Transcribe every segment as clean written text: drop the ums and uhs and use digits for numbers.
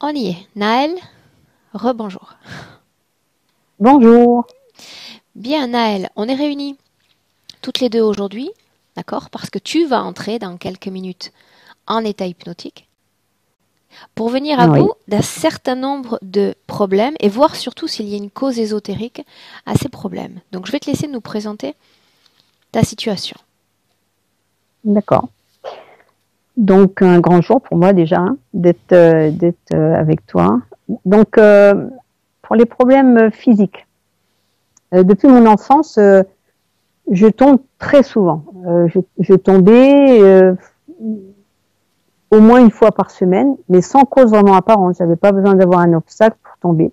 On y est. Naël, rebonjour. Bonjour. Bien, Naël, on est réunis toutes les deux aujourd'hui, d'accord? Parce que tu vas entrer dans quelques minutes en état hypnotique pour venir à Oui, bout d'un certain nombre de problèmes et voir surtout s'il y a une cause ésotérique à ces problèmes. Donc, je vais te laisser nous présenter ta situation. d'accord. Donc, un grand jour pour moi déjà d'être avec toi. Donc, pour les problèmes physiques, depuis mon enfance, je tombe très souvent. Je tombais au moins une fois par semaine, mais sans cause vraiment apparente. J'avais pas besoin d'avoir un obstacle pour tomber.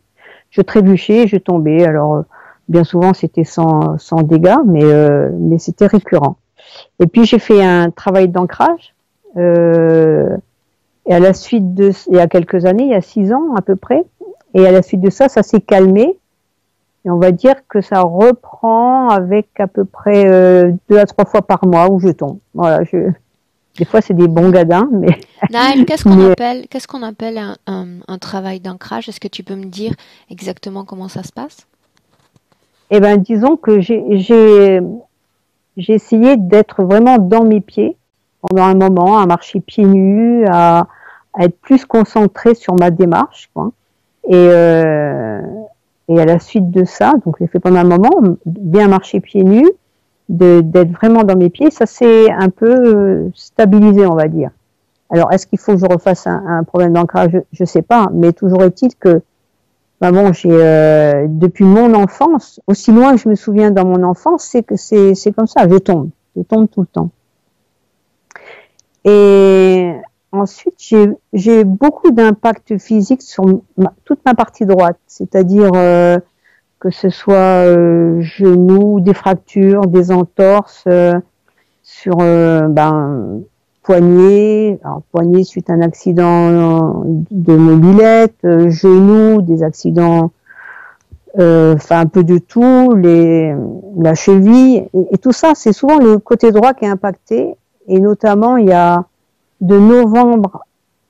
Je trébuchais, je tombais. Alors, bien souvent, c'était sans dégâts, mais c'était récurrent. Et puis j'ai fait un travail d'ancrage. Et à la suite de, il y a quelques années, il y a 6 ans à peu près, et à la suite de ça, ça s'est calmé. Et on va dire que ça reprend avec à peu près 2 à 3 fois par mois où je tombe. Voilà, des fois c'est des bons gadins, mais, Naël, qu'est-ce qu'on mais appelle, qu'est-ce qu'on appelle un travail d'ancrage? Est-ce que tu peux me dire exactement comment ça se passe? eh ben disons que j'ai essayé d'être vraiment dans mes pieds pendant un moment, à marcher pieds nus, à être plus concentrée sur ma démarche, quoi. Et, euh, et à la suite de ça, donc j'ai fait pendant un moment, bien marcher pieds nus, d'être vraiment dans mes pieds, ça s'est un peu stabilisé, on va dire. Alors, est-ce qu'il faut que je refasse un problème d'ancrage? Je sais pas, mais toujours est-il que, bah bon, j'ai depuis mon enfance, aussi loin que je me souviens dans mon enfance, c'est que c'est comme ça, je tombe tout le temps. Et ensuite, j'ai beaucoup d'impact physique sur toute ma partie droite, c'est-à-dire que ce soit genoux, des fractures, des entorses sur poignet, alors poignet suite à un accident de mobilette, genoux, des accidents, enfin un peu de tout, la cheville et tout ça, c'est souvent le côté droit qui est impacté et notamment il y a de novembre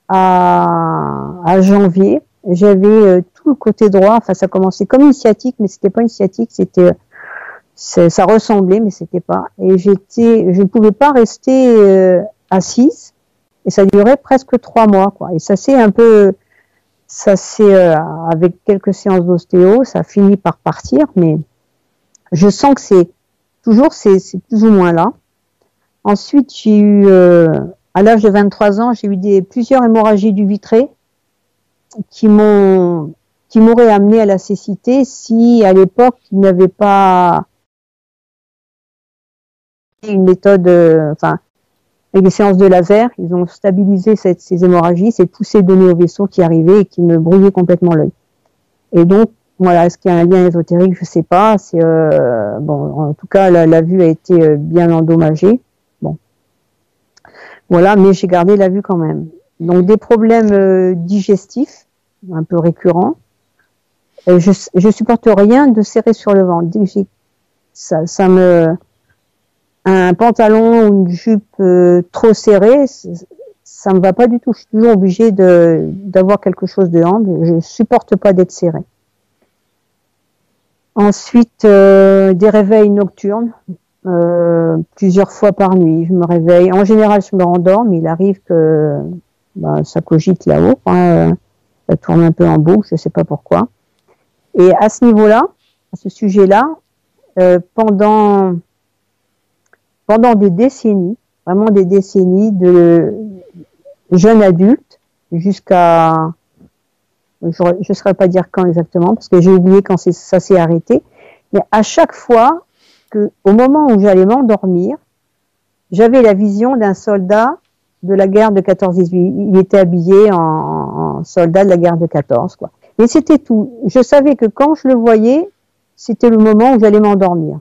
à janvier, j'avais tout le côté droit, enfin ça commençait comme une sciatique, mais c'était pas une sciatique, ça ressemblait, mais c'était pas. Et je ne pouvais pas rester assise, et ça durait presque 3 mois, quoi. Et avec quelques séances d'ostéo, ça finit par partir, mais je sens que c'est plus ou moins là. Ensuite, à l'âge de 23 ans, j'ai eu plusieurs hémorragies du vitré qui m'auraient amené à la cécité si, à l'époque, il n'y avait pas une méthode, avec des séances de laser, ils ont stabilisé ces hémorragies, ces poussées données au vaisseau qui arrivaient et qui me brouillaient complètement l'œil. Et donc, voilà, est-ce qu'il y a un lien ésotérique? Je sais pas. Bon, en tout cas, la vue a été bien endommagée. Bon, voilà, mais j'ai gardé la vue quand même. Donc des problèmes digestifs, un peu récurrents. Je supporte rien de serrer sur le ventre. Dès que un pantalon ou une jupe trop serrée, ça me va pas du tout. Je suis toujours obligée d'avoir quelque chose de ample. Je supporte pas d'être serrée. Ensuite, des réveils nocturnes, plusieurs fois par nuit. Je me réveille. En général, je me rendors, mais il arrive que ça cogite là-haut. Ça tourne un peu en boucle, je sais pas pourquoi. Et à ce niveau-là, à ce sujet-là, pendant des décennies, vraiment des décennies de jeunes adultes jusqu'à, je ne saurais pas dire quand exactement, parce que j'ai oublié quand ça s'est arrêté, mais à chaque fois au moment où j'allais m'endormir, j'avais la vision d'un soldat de la guerre de 14-18. Il était habillé en soldat de la guerre de 14, quoi. Mais c'était tout. Je savais que quand je le voyais, c'était le moment où j'allais m'endormir.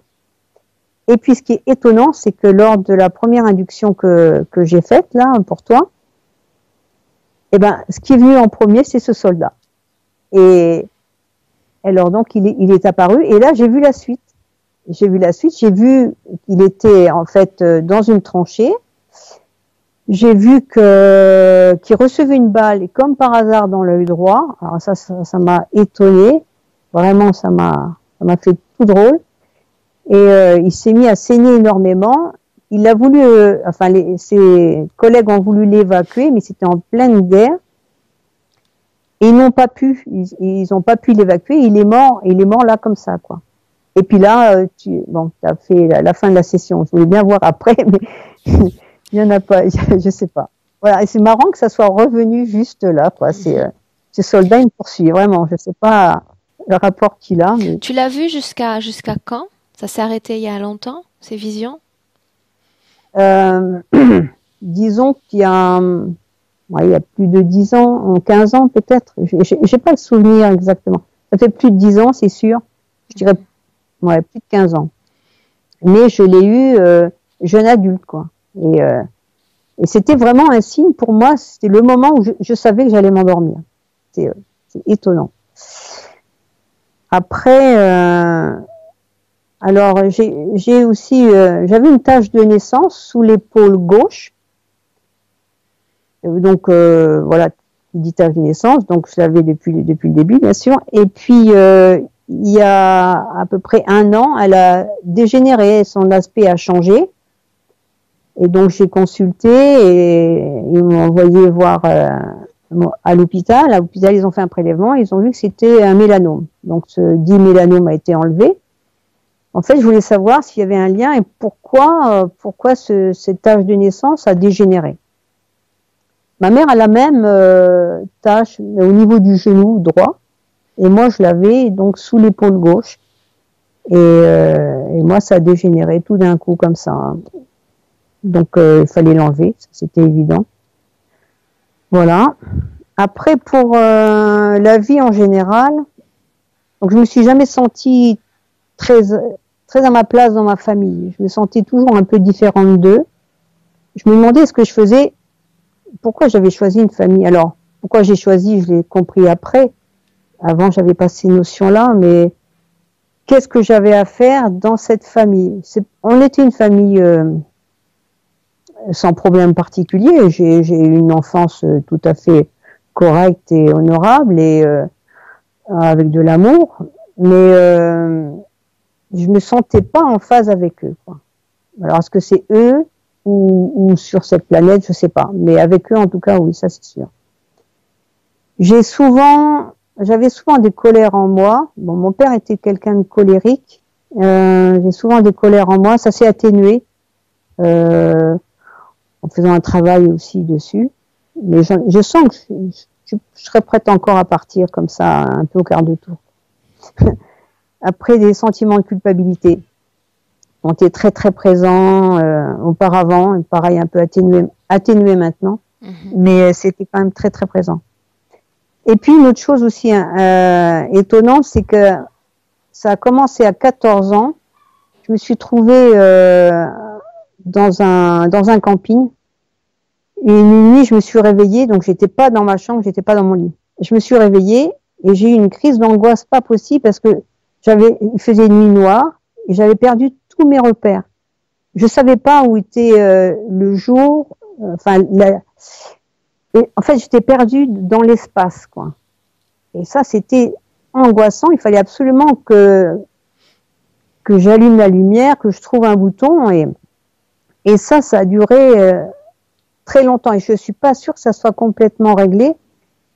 Et puis, ce qui est étonnant, c'est que lors de la première induction que j'ai faite, là, pour toi, ce qui est venu en premier, c'est ce soldat. Et alors, donc, il est apparu. Et là, j'ai vu la suite. J'ai vu qu'il était, en fait, dans une tranchée. j'ai vu que qu'il recevait une balle et comme par hasard dans l'œil droit. Alors ça m'a étonné. Vraiment, ça m'a fait tout drôle. Et il s'est mis à saigner énormément. Il a voulu, ses collègues ont voulu l'évacuer, mais c'était en pleine guerre. Et ils n'ont pas pu. Ils ont pas pu l'évacuer. Il est mort là comme ça, quoi. Et puis là, t'as fait la fin de la session. Je voulais bien voir après, mais il y en a pas. Je sais pas. Voilà. Et c'est marrant que ça soit revenu juste là, quoi. Ce soldat, il me poursuit vraiment. Je sais pas le rapport qu'il a. Mais... Tu l'as vu jusqu'à quand? Ça s'est arrêté il y a longtemps, ces visions? Disons qu'il y a, il y a plus de 10 ans, 15 ans peut-être. J'ai pas le souvenir exactement. Ça fait plus de 10 ans, c'est sûr. Je dirais, plus de 15 ans. Mais je l'ai eu jeune adulte, quoi. Et c'était vraiment un signe pour moi. C'était le moment où je savais que j'allais m'endormir. C'est étonnant. Après, alors j'ai aussi, j'avais une tache de naissance sous l'épaule gauche. Donc voilà, qui dit tache de naissance. Donc je l'avais depuis le début, bien sûr. Et puis il y a à peu près 1 an, elle a dégénéré, son aspect a changé. Et donc j'ai consulté et ils m'ont envoyé voir à l'hôpital. À l'hôpital, ils ont fait un prélèvement, ils ont vu que c'était un mélanome. Donc ce dit mélanome a été enlevé. En fait, je voulais savoir s'il y avait un lien et pourquoi cette tache de naissance a dégénéré. Ma mère a la même tache au niveau du genou droit et moi je l'avais donc sous l'épaule gauche et moi ça a dégénéré tout d'un coup comme ça. Donc il fallait l'enlever, c'était évident. Voilà. Après pour la vie en général, donc je me suis jamais sentie très à ma place dans ma famille. Je me sentais toujours un peu différente d'eux. Je me demandais ce que je faisais, pourquoi j'avais choisi une famille. Alors, pourquoi j'ai choisi, je l'ai compris après. Avant, j'avais pas ces notions-là, mais qu'est-ce que j'avais à faire dans cette famille? On était une famille sans problème particulier. J'ai eu une enfance tout à fait correcte et honorable et avec de l'amour, mais je me sentais pas en phase avec eux, quoi. Alors, est-ce que c'est eux ou sur cette planète, je sais pas. Mais avec eux, en tout cas, oui, ça c'est sûr. J'avais souvent des colères en moi. Bon, mon père était quelqu'un de colérique. J'ai souvent des colères en moi. Ça s'est atténué en faisant un travail aussi dessus. Mais je sens que je serais prête encore à partir comme ça, un peu au quart de tour. Après, des sentiments de culpabilité ont été très très présents auparavant, pareil un peu atténué maintenant, mais c'était quand même très très présent. Et puis une autre chose aussi étonnante, c'est que ça a commencé à 14 ans. Je me suis trouvée dans un camping. Et une nuit, je me suis réveillée, donc j'étais pas dans ma chambre, j'étais pas dans mon lit. Je me suis réveillée et j'ai eu une crise d'angoisse pas possible parce que il faisait nuit noire et j'avais perdu tous mes repères. Je savais pas où était le jour. En fait, j'étais perdue dans l'espace, quoi. Et ça, c'était angoissant. Il fallait absolument que j'allume la lumière, que je trouve un bouton et ça a duré très longtemps. Et je suis pas sûre que ça soit complètement réglé.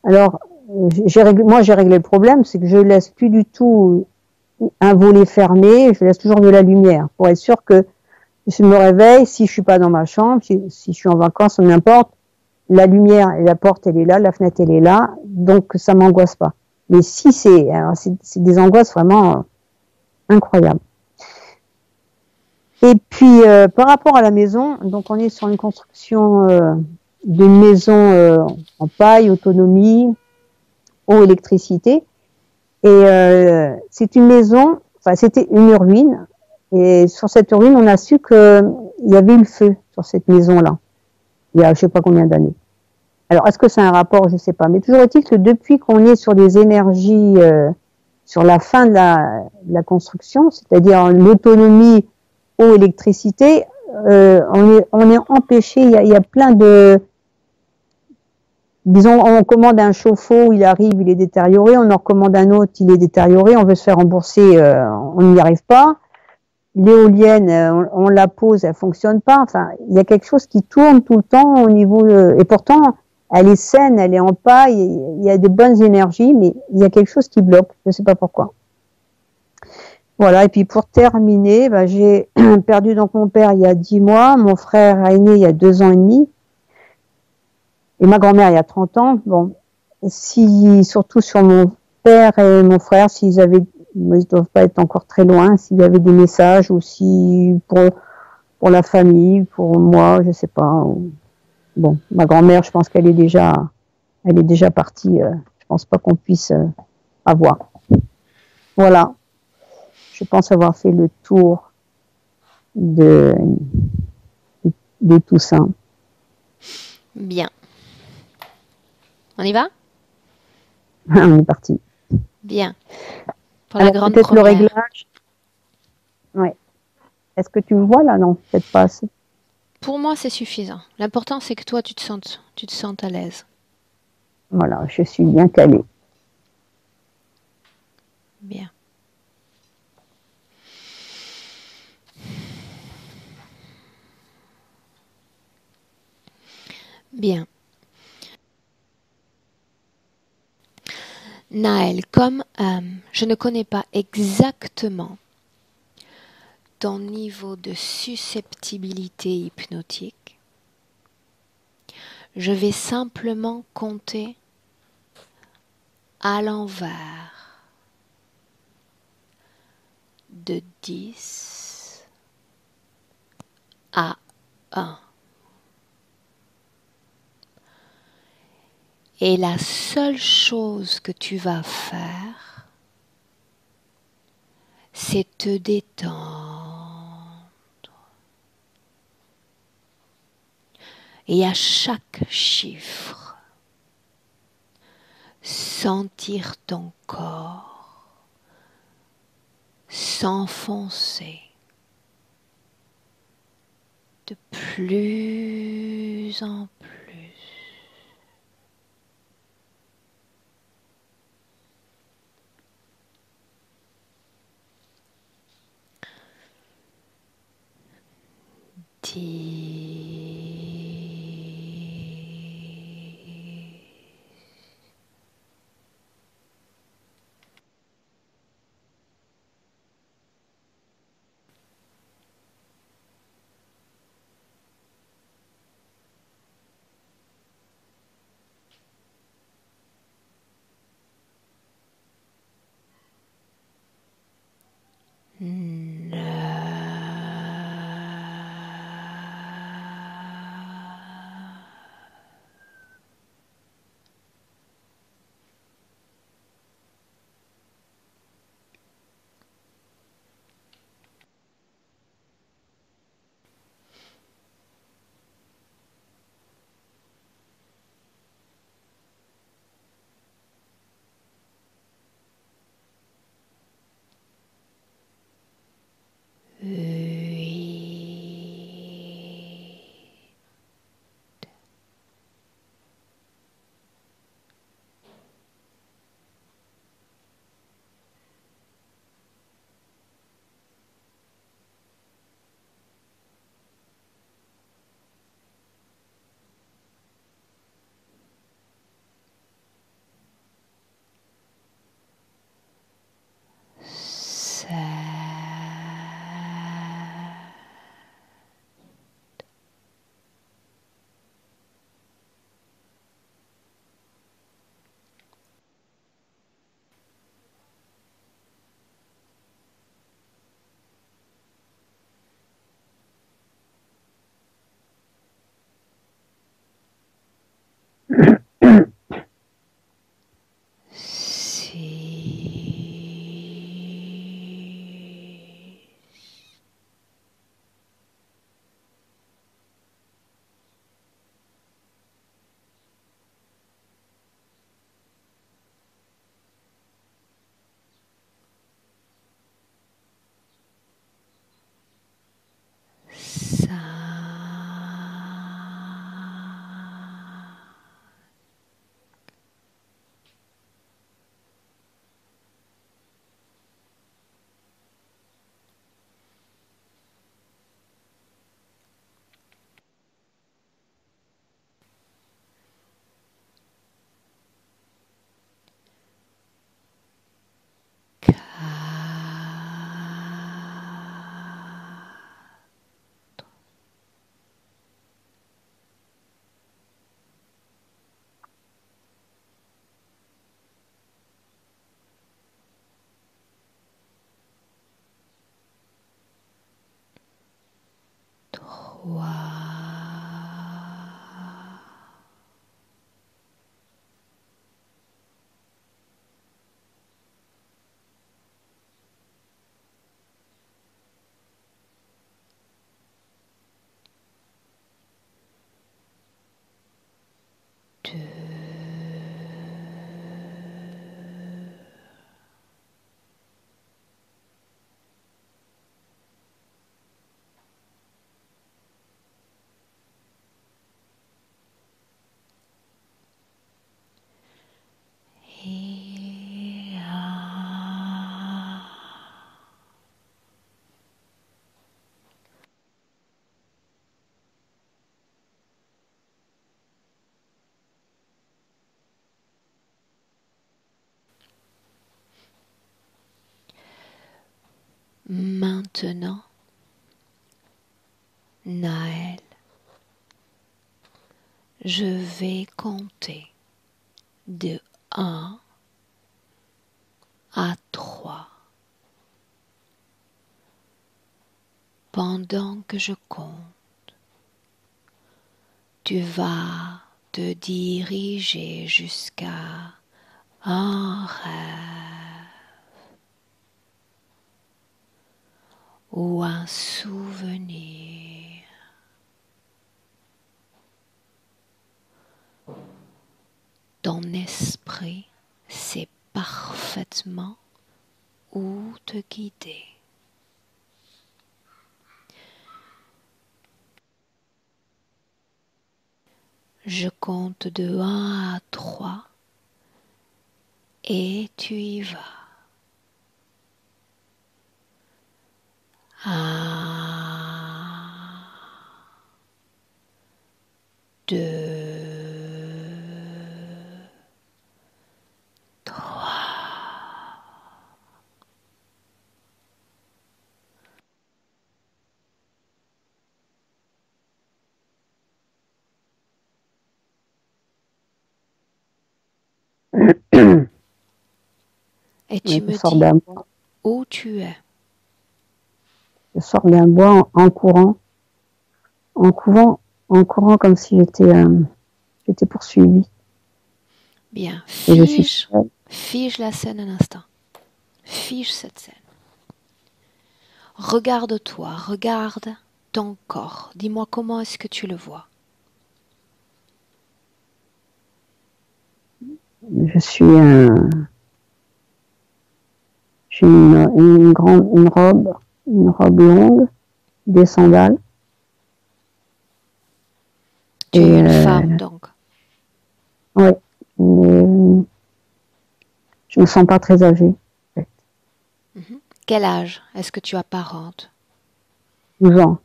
Alors, j'ai réglé le problème, c'est que je laisse plus du tout un volet fermé, je laisse toujours de la lumière pour être sûr que je me réveille, si je suis pas dans ma chambre, si je suis en vacances, n'importe, la lumière et la porte elle est là, la fenêtre elle est là, donc ça m'angoisse pas. Mais si c'est des angoisses vraiment incroyables. Et puis par rapport à la maison, donc on est sur une construction d'une maison en paille, autonomie, eau, électricité. Et c'est une maison, c'était une ruine. Et sur cette ruine, on a su qu'il y avait eu le feu sur cette maison-là. Il y a je sais pas combien d'années. Alors, est-ce que c'est un rapport? Je sais pas. Mais toujours est-il que depuis qu'on est sur des énergies, sur la fin de la construction, c'est-à-dire l'autonomie eau, électricité, on est empêché. Il y a plein de, disons, on commande un chauffe-eau, il arrive, il est détérioré. On en recommande un autre, il est détérioré. On veut se faire rembourser, on n'y arrive pas. L'éolienne, on la pose, elle fonctionne pas. Enfin, il y a quelque chose qui tourne tout le temps au niveau, et pourtant, elle est saine, elle est en paille, il y a des bonnes énergies, mais il y a quelque chose qui bloque. Je ne sais pas pourquoi. Voilà. Et puis pour terminer, bah, j'ai perdu donc mon père il y a 10 mois, mon frère aîné il y a 2 ans et demi, et ma grand-mère il y a 30 ans. Bon, si surtout sur mon père et mon frère, s'ils avaient, ils doivent pas être encore très loin, s'il y avait des messages ou si pour la famille, pour moi, je sais pas. Bon, ma grand-mère, je pense elle est déjà partie. Je pense pas qu'on puisse avoir. Voilà. Je pense avoir fait le tour de, de tout ça. Bien. On y va? On est parti. Bien. Pour la Alors grande peut-être le première. réglage. Ouais. Est-ce que tu me vois là? Non, peut-être pas assez. Pour moi, c'est suffisant. L'important, c'est que toi, tu te sentes à l'aise. Voilà, je suis bien calée. Bien. Bien. Naël, comme je ne connais pas exactement ton niveau de susceptibilité hypnotique, je vais simplement compter à l'envers de 10 à 1. Et la seule chose que tu vas faire, c'est te détendre. Et à chaque chiffre, sentir ton corps s'enfoncer de plus en plus. 3. Et un. Maintenant, Naël, je vais compter de 1 à 3. Pendant que je compte, tu vas te diriger jusqu'à un rêve ou un souvenir. Ton esprit sait parfaitement où te guider. Je compte de 1 à 3 et tu y vas. 1, 2, 3. Et tu Je me sors dis d'un bois. où tu es. Je sors d'un bois en courant, en courant comme si j'étais poursuivie. Bien, Et je suis fige la scène un instant. Fige cette scène. Regarde-toi, regarde ton corps. Dis-moi comment est-ce que tu le vois. je suis j'ai une robe longue, des sandales. Tu es Et une femme donc. ouais, mais je me sens pas très âgée. En fait. Quel âge est-ce que tu apparentes? 12 ans.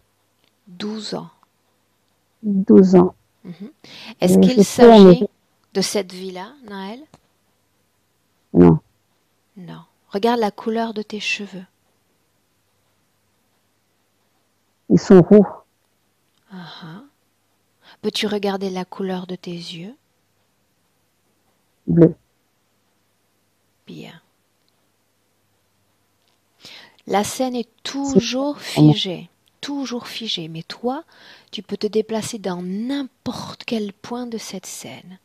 12 ans. 12 ans. Est-ce Et qu'il je tourne. s'agit de cette vie-là, Naël? Non, Non. Regarde la couleur de tes cheveux. ils sont roux. Peux-tu regarder la couleur de tes yeux? Bleus. Bien. La scène est toujours figée, mais toi, tu peux te déplacer dans n'importe quel point de cette scène.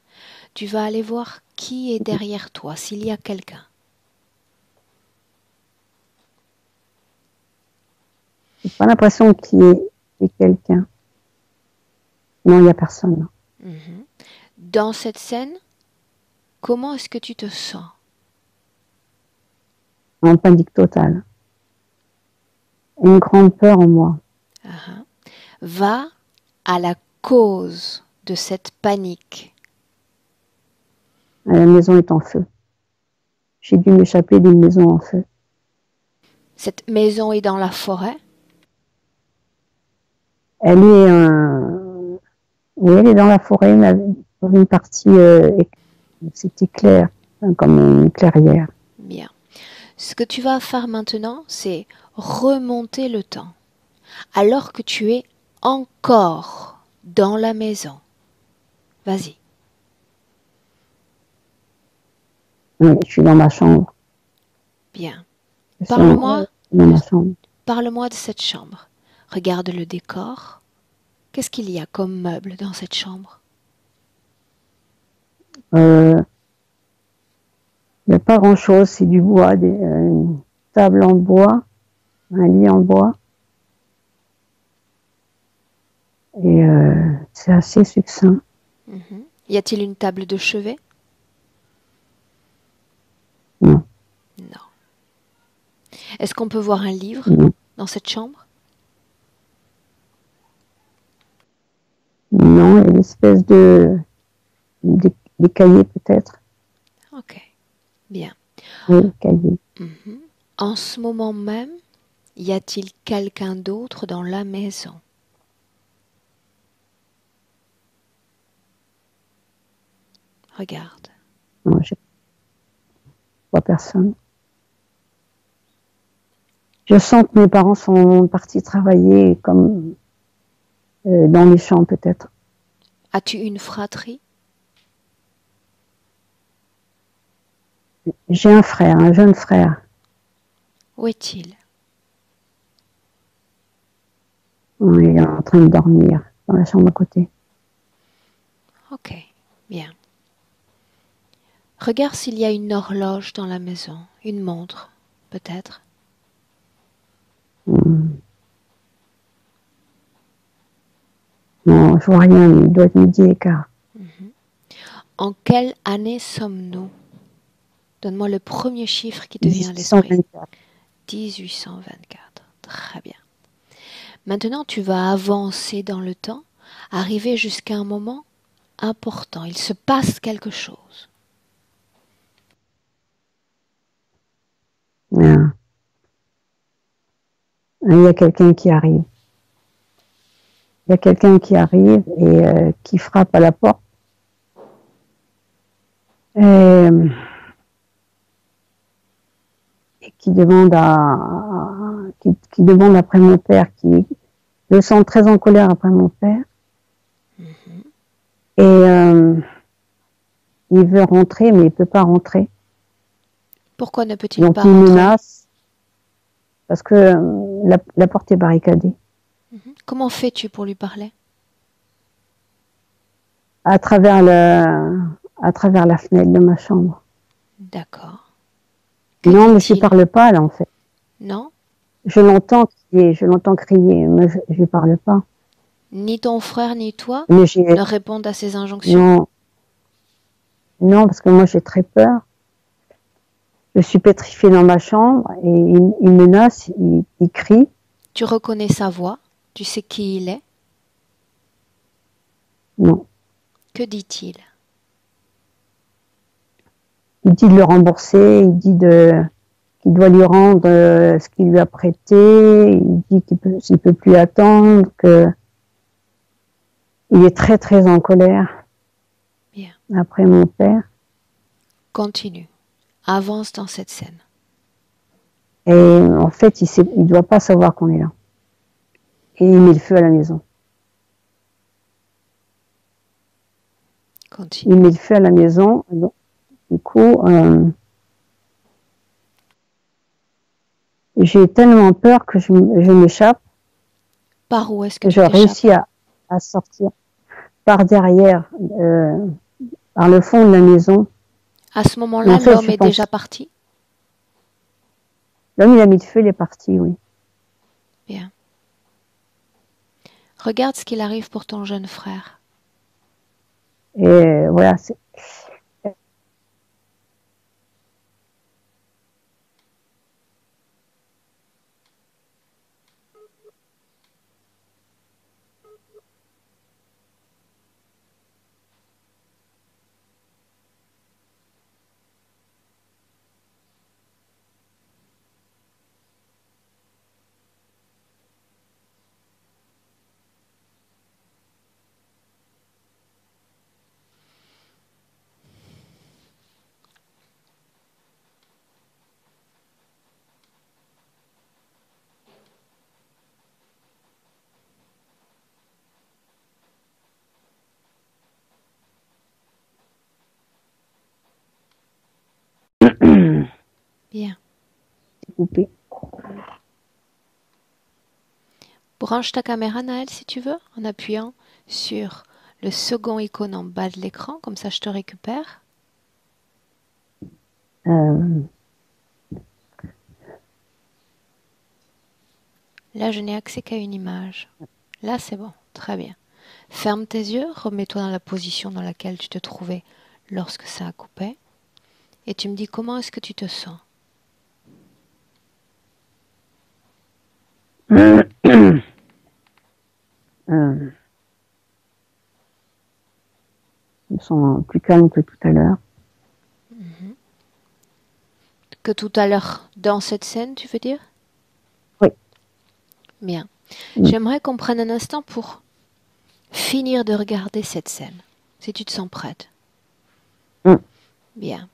Tu vas aller voir qui est derrière toi, s'il y a quelqu'un. J'ai pas l'impression qu'il y ait quelqu'un. Non, il n'y a personne. Dans cette scène, comment est-ce que tu te sens? En panique totale. Une grande peur en moi. Va à la cause de cette panique. La maison est en feu. J'ai dû m'échapper d'une maison en feu. Cette maison est dans la forêt? Elle est, oui, elle est dans la forêt, mais dans une partie, c'était clair, comme une clairière. Bien. Ce que tu vas faire maintenant, c'est remonter le temps. Alors que tu es encore dans la maison. Vas-y. Oui, je suis dans ma chambre. Bien. Dans ma chambre. Parle-moi de cette chambre. Regarde le décor. Qu'est-ce qu'il y a comme meuble dans cette chambre? Il n'y a pas grand-chose, c'est du bois, une table en bois, un lit en bois. Et c'est assez succinct. Y a-t-il une table de chevet? Non. Non. Est-ce qu'on peut voir un livre Non. dans cette chambre? Non, il y a une espèce des cahiers peut-être. Ok, bien. Oui, cahiers. En ce moment même, y a-t-il quelqu'un d'autre dans la maison? Regarde. Non, je vois personne. Je sens que mes parents sont partis travailler comme dans les champs peut-être. As-tu une fratrie? J'ai un frère, un jeune frère. Où est-il? Il est en train de dormir dans la chambre à côté. Ok, bien. Regarde s'il y a une horloge dans la maison, une montre, peut-être. Non, je vois rien, mais il doit être midi et quart. En quelle année sommes-nous? Donne-moi le premier chiffre qui te vient à l'esprit. 1824. 1824. Très bien. Maintenant, tu vas avancer dans le temps, arriver jusqu'à un moment important. Il se passe quelque chose. Ah. Il y a quelqu'un qui arrive. Il y a quelqu'un qui arrive et qui frappe à la porte. Et qui demande qui demande après mon père, qui le sent très en colère après mon père. Et il veut rentrer, mais il peut pas rentrer. Pourquoi ne peut-il Donc pas il rentrer? menace parce que la porte est barricadée. Comment fais-tu pour lui parler? À travers la fenêtre de ma chambre. D'accord. Non, mais je lui parle pas là en fait. Non? Je l'entends crier, mais je lui parle pas. Ni ton frère ni toi Mais ne répondent à ces injonctions? Non, parce que moi j'ai très peur. Je suis pétrifiée dans ma chambre et il menace, il crie. Tu reconnais sa voix? Tu sais qui il est? Non. Que dit-il? Il dit de le rembourser, il dit qu'il doit lui rendre ce qu'il lui a prêté, il dit qu'il peut plus attendre, que il est très très en colère. Bien. Après mon père. Continue. Avance dans cette scène. Et en fait, il doit pas savoir qu'on est là. Et il met le feu à la maison. Continue. Il met le feu à la maison. Donc, du coup, j'ai tellement peur que je m'échappe. Par où est-ce que tu je t'échappes? réussis à sortir par derrière, par le fond de la maison. À ce moment-là, l'homme est déjà parti? L'homme, il a mis le feu, il est parti, oui. Bien. Regarde ce qu'il arrive pour ton jeune frère. Et voilà, Bien. coupé. Branche ta caméra, Naël, si tu veux, en appuyant sur le second icône en bas de l'écran, comme ça je te récupère. Euh, Là, je n'ai accès qu'à une image. Là, c'est bon, très bien. Ferme tes yeux, remets-toi dans la position dans laquelle tu te trouvais lorsque ça a coupé. Et tu me dis comment est-ce que tu te sens. je me sens plus calme que tout à l'heure. Que tout à l'heure, dans cette scène, tu veux dire? Oui. Bien. J'aimerais qu'on prenne un instant pour finir de regarder cette scène, si tu te sens prête. Bien.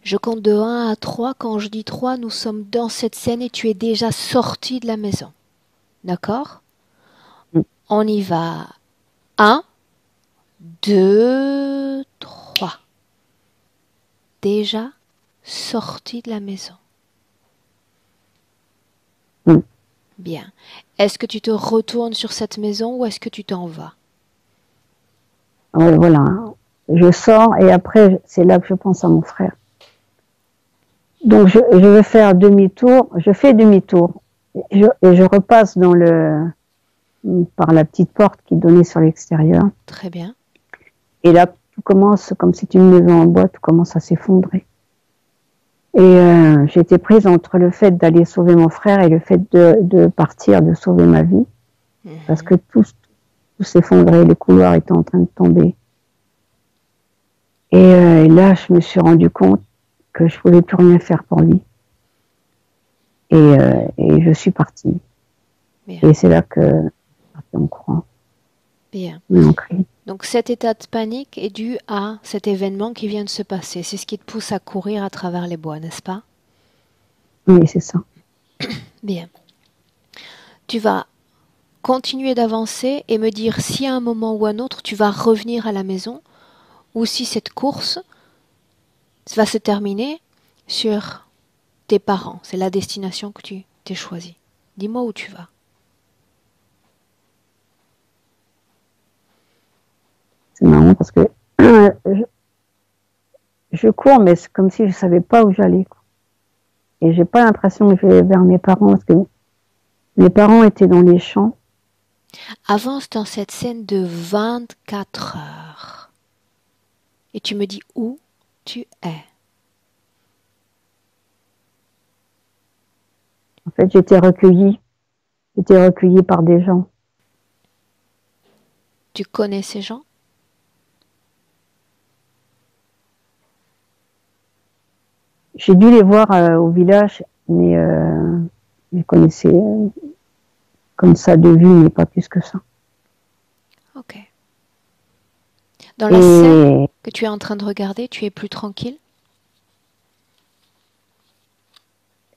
Je compte de 1 à 3. Quand je dis 3, nous sommes dans cette scène et tu es déjà sorti de la maison. D'accord? On y va. 1, 2, 3. Déjà sorti de la maison. Bien. Est-ce que tu te retournes sur cette maison ou est-ce que tu t'en vas? Voilà. Je sors et après, c'est là que je pense à mon frère. Donc, je vais faire demi-tour. Je fais demi-tour. Et je repasse par la petite porte qui donnait sur l'extérieur. Très bien. Et là, tout commence, comme c'est une maison en bois, tout commence à s'effondrer. Et j'étais prise entre le fait d'aller sauver mon frère et le fait de partir, de sauver ma vie. Parce que tout s'effondrait, les couloirs étaient en train de tomber. Et là, je me suis rendu compte que je pouvais plus rien faire pour lui. Et je suis partie. Bien. Et c'est là que je suis partie en courant. Bien. cri. Donc cet état de panique est dû à cet événement qui vient de se passer. C'est ce qui te pousse à courir à travers les bois, n'est-ce pas? Oui, c'est ça. Bien. Tu vas continuer d'avancer et me dire si à un moment ou à un autre tu vas revenir à la maison ou si cette course va se terminer sur tes parents. C'est la destination que tu t'es choisie. Dis-moi où tu vas. C'est marrant parce que je cours, mais c'est comme si je savais pas où j'allais. Et j'ai pas l'impression que je vais vers mes parents parce que mes parents étaient dans les champs. Avance dans cette scène de 24 heures. Et tu me dis où tu es. En fait, j'étais recueillie par des gens. Tu connais ces gens? J'ai dû les voir au village, mais je les connaissais comme ça de vue, mais pas plus que ça. Ok. Dans la scène que tu es en train de regarder, tu es plus tranquille?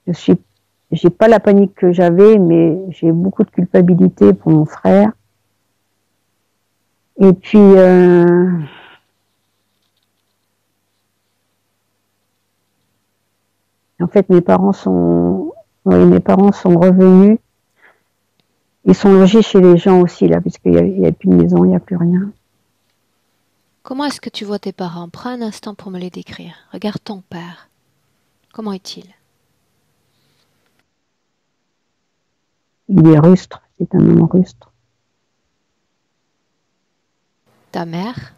J'ai pas la panique que j'avais, mais j'ai beaucoup de culpabilité pour mon frère. Et puis, en fait, mes parents sont revenus. Ils sont logés chez les gens aussi, là, puisqu'il n'y a plus de maison, il n'y a plus rien. Comment est-ce que tu vois tes parents? Prends un instant pour me les décrire. Regarde ton père. Comment est-il? Il est rustre, c'est un homme rustre. Ta mère?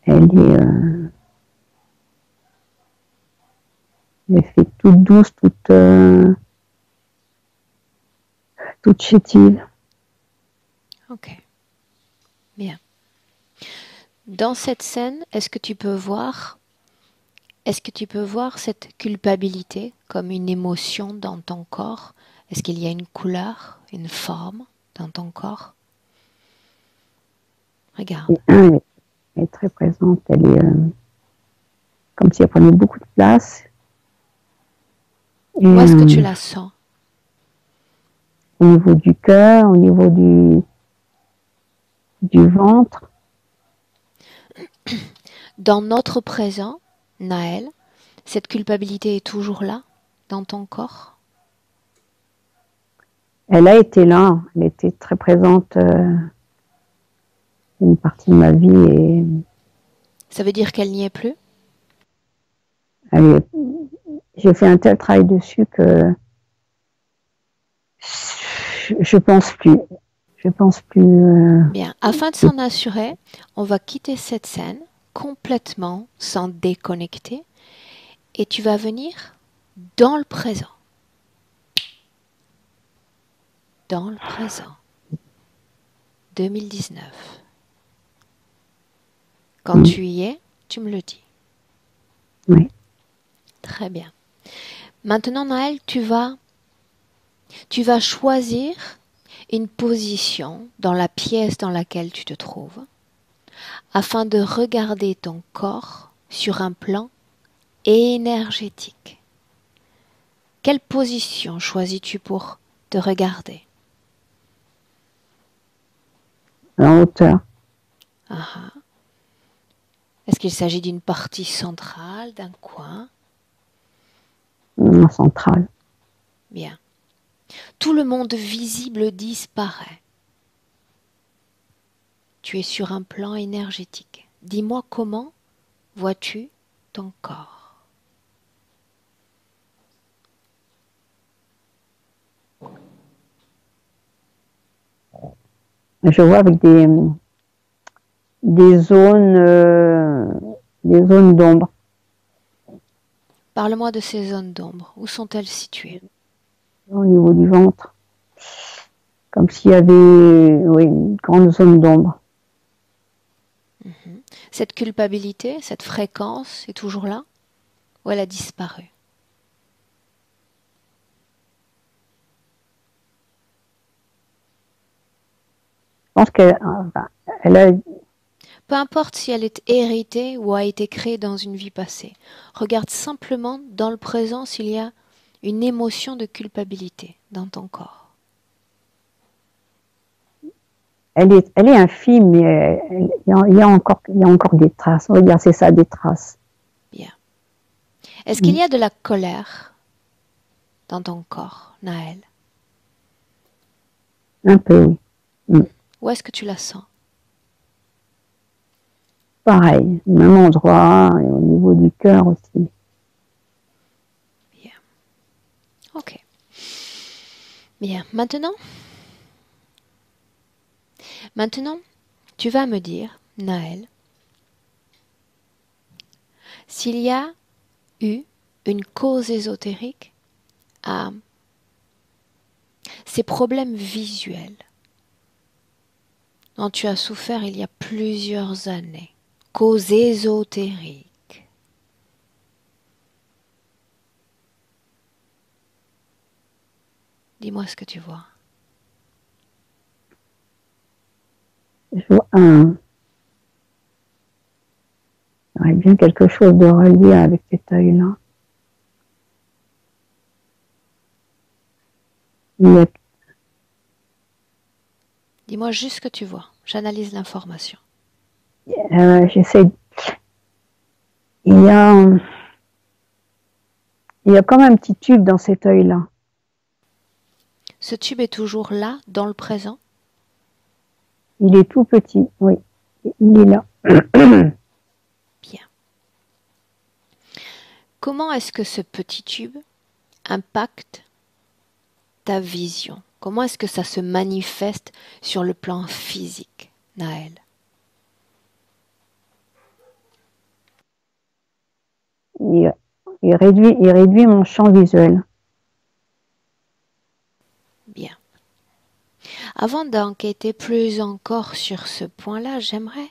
Elle fait toute douce, toute chétive. Ok. Bien. Dans cette scène, est-ce que tu peux voir cette culpabilité comme une émotion dans ton corps? Est-ce qu'il y a une couleur, une forme dans ton corps? Regarde. Elle est très présente, elle est comme si elle prenait beaucoup de place. Où est-ce que tu la sens? Au niveau du cœur, au niveau du ventre. Dans notre présent, Naël, cette culpabilité est toujours là, dans ton corps? Elle a été là, elle était très présente une partie de ma vie et Ça veut dire qu'elle n'y est plus? j'ai fait un tel travail dessus que je pense plus. Je pense plus. Bien. Afin de s'en assurer, on va quitter cette scène complètement sans déconnecter et tu vas venir dans le présent. Dans le présent. 2019. Quand tu y es, tu me le dis. Oui. Très bien. Maintenant, Naël, tu vas choisir une position dans la pièce dans laquelle tu te trouves afin de regarder ton corps sur un plan énergétique. Quelle position choisis-tu pour te regarder? En hauteur. Est-ce qu'il s'agit d'une partie centrale, d'un coin? En centrale. Bien. Tout le monde visible disparaît. Tu es sur un plan énergétique. Dis-moi comment vois-tu ton corps? Je vois avec des zones d'ombre. Parle-moi de ces zones d'ombre. Où sont-elles situées? Au niveau du ventre. Comme s'il y avait une grande zone d'ombre. Cette culpabilité, cette fréquence est toujours là? Ou elle a disparu? Je pense qu'elle a. Peu importe si elle est héritée ou a été créée dans une vie passée. Regarde simplement dans le présent s'il y a une émotion de culpabilité dans ton corps. Elle est infime, mais il y a encore des traces. On va dire c'est ça, des traces. Bien. Est-ce qu'il y a de la colère dans ton corps, Naël? Un peu, oui. Où est-ce que tu la sens? Pareil, même endroit, et au niveau du cœur aussi. Bien. Ok. Bien. Maintenant, tu vas me dire, Naël, s'il y a eu une cause ésotérique à ces problèmes visuels dont tu as souffert il y a plusieurs années. Cause ésotérique. Dis-moi ce que tu vois. Je vois il y aurait bien quelque chose de relié avec cet œil-là. Dis-moi juste ce que tu vois. J'analyse l'information. J'essaie. Il y a comme un petit tube dans cet œil-là. Ce tube est toujours là, dans le présent? Il est tout petit, oui. Il est là. Bien. Comment est-ce que ce petit tube impacte ta vision? Comment est-ce que ça se manifeste sur le plan physique, Naël? Il réduit mon champ visuel. Bien. Avant d'enquêter plus encore sur ce point-là, j'aimerais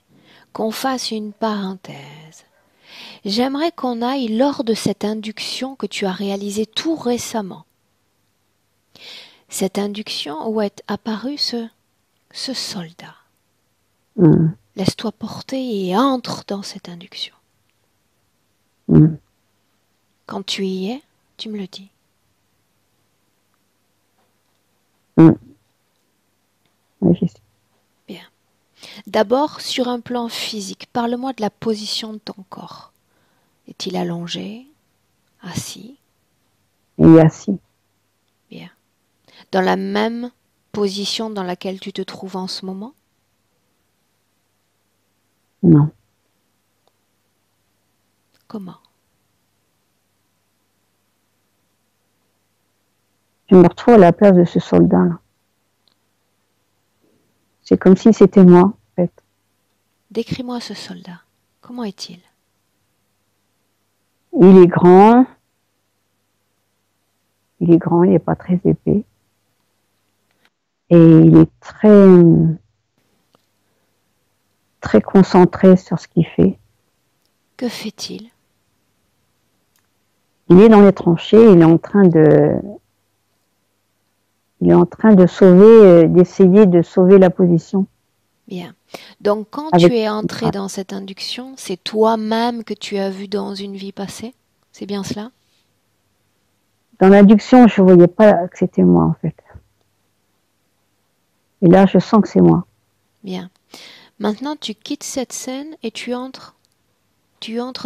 qu'on fasse une parenthèse. J'aimerais qu'on aille lors de cette induction que tu as réalisée tout récemment. Cette induction où est apparu ce soldat. Laisse-toi porter et entre dans cette induction. Quand tu y es, tu me le dis. Oui, j'y suis. Bien. D'abord, sur un plan physique, parle-moi de la position de ton corps. Est-il allongé? Assis? Il est assis. Bien. Dans la même position dans laquelle tu te trouves en ce moment? Non. Comment? Je me retrouve à la place de ce soldat-là. C'est comme si c'était moi, en fait. Décris-moi ce soldat. Comment est-il? Il est grand. Il est grand, il n'est pas très épais. Et il est très concentré sur ce qu'il fait. Que fait-il? Il est dans les tranchées, il est en train de sauver, d'essayer de sauver la position. Bien. Donc, quand Avec... tu es entré dans cette induction, c'est toi-même que tu as vu dans une vie passée? C'est bien cela? Dans l'induction, je ne voyais pas que c'était moi, en fait. Et là, je sens que c'est moi. Bien. Maintenant, tu quittes cette scène et tu entres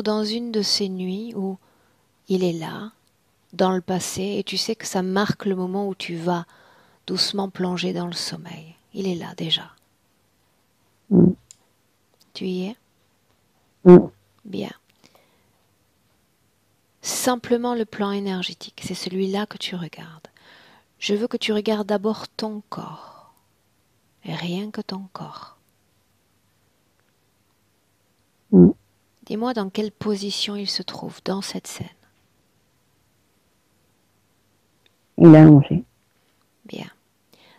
dans une de ces nuits où il est là, dans le passé, et tu sais que ça marque le moment où tu vas doucement plonger dans le sommeil. Il est là déjà. Mm. Tu y es? Mm. Bien. Simplement le plan énergétique, c'est celui-là que tu regardes. Je veux que tu regardes d'abord ton corps, et rien que ton corps. Mm. Dis-moi dans quelle position il se trouve dans cette scène. Il est allongé. Bien.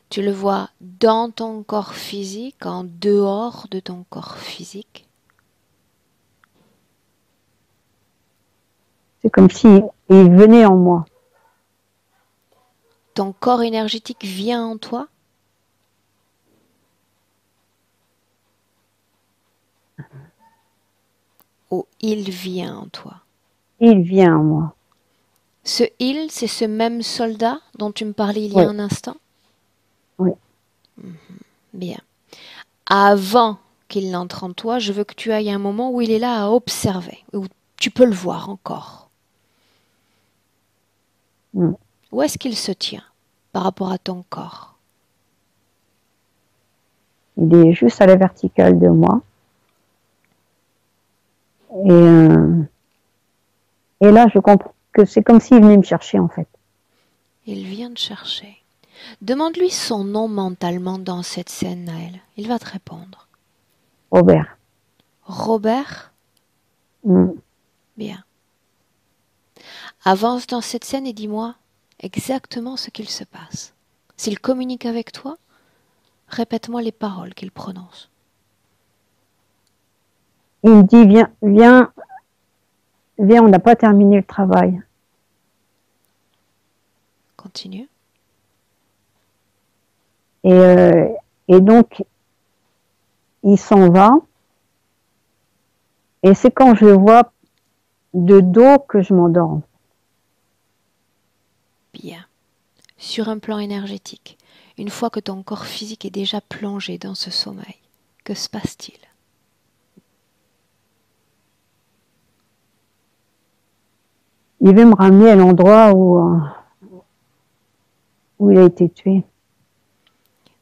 Tu le vois dans ton corps physique, en dehors de ton corps physique. C'est comme si il venait en moi. Ton corps énergétique vient en toi. Ou il vient en toi. Il vient en moi. Ce il, c'est ce même soldat dont tu me parlais il y Oui. a un instant? Oui. Bien. Avant qu'il n'entre en toi, je veux que tu ailles un moment où il est là à observer, où tu peux le voir encore. Mm. Où est-ce qu'il se tient par rapport à ton corps? Il est juste à la verticale de moi. Et là, je comprends que c'est comme s'il venait me chercher, en fait. Il vient te chercher. Demande-lui son nom mentalement dans cette scène, Naël. Il va te répondre. Robert. Robert? Mm. Bien. Avance dans cette scène et dis-moi exactement ce qu'il se passe. S'il communique avec toi, répète-moi les paroles qu'il prononce. Il me dit, viens, viens, viens, on n'a pas terminé le travail. Continue. Et donc, il s'en va. Et c'est quand je le vois de dos que je m'endors. Bien. Sur un plan énergétique, une fois que ton corps physique est déjà plongé dans ce sommeil, que se passe-t-il? Il veut me ramener à l'endroit où il a été tué.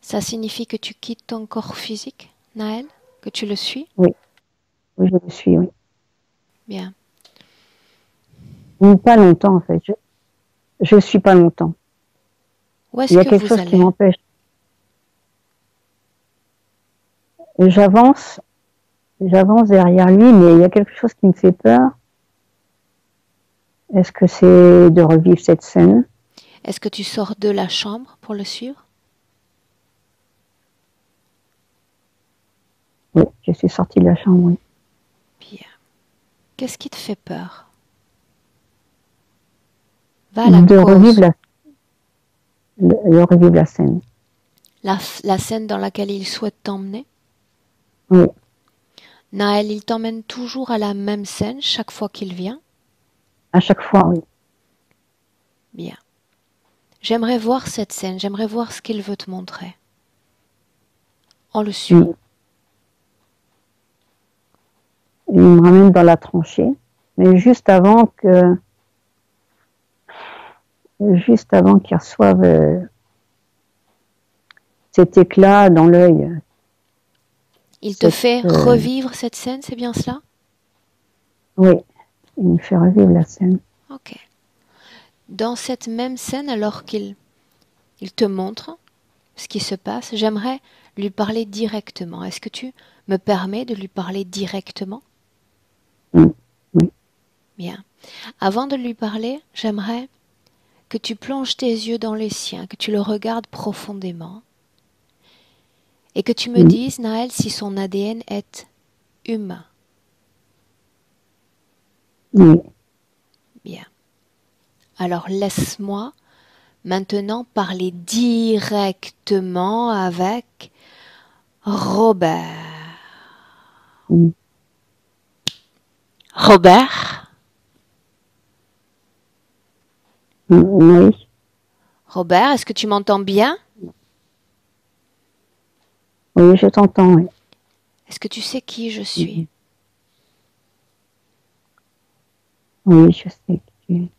Ça signifie que tu quittes ton corps physique, Naël? Que tu le suis? Oui, oui, je le suis, oui. Bien. Pas longtemps, en fait. Je ne suis pas longtemps. Où est-ce Il y a que quelque vous chose allez? qui m'empêche. J'avance derrière lui, mais il y a quelque chose qui me fait peur. Est-ce que c'est de revivre cette scène? Est-ce que tu sors de la chambre pour le suivre? Oui, je suis sortie de la chambre, oui. Bien. Qu'est-ce qui te fait peur? Va à la De cause. revivre la scène. La scène dans laquelle il souhaite t'emmener? Oui, Naël, il t'emmène toujours à la même scène chaque fois qu'il vient? à chaque fois, oui. Bien. J'aimerais voir cette scène, j'aimerais voir ce qu'il veut te montrer. On le suit. Oui. Il me ramène dans la tranchée, mais juste avant qu'il reçoive cet éclat dans l'œil. Il te fait revivre cette scène, c'est bien cela? Oui, il me fait revivre la scène. Ok. Dans cette même scène, alors qu'il te montre ce qui se passe, j'aimerais lui parler directement. Est-ce que tu me permets de lui parler directement? Oui. Bien. Avant de lui parler, j'aimerais que tu plonges tes yeux dans les siens, que tu le regardes profondément et que tu me dises, Naël, si son ADN est humain. Oui. Bien. Alors laisse-moi maintenant parler directement avec Robert. Robert? Oui. Robert, est-ce que tu m'entends bien? Oui, je t'entends, oui. Est-ce que tu sais qui je suis? Oui, je sais qui tu es.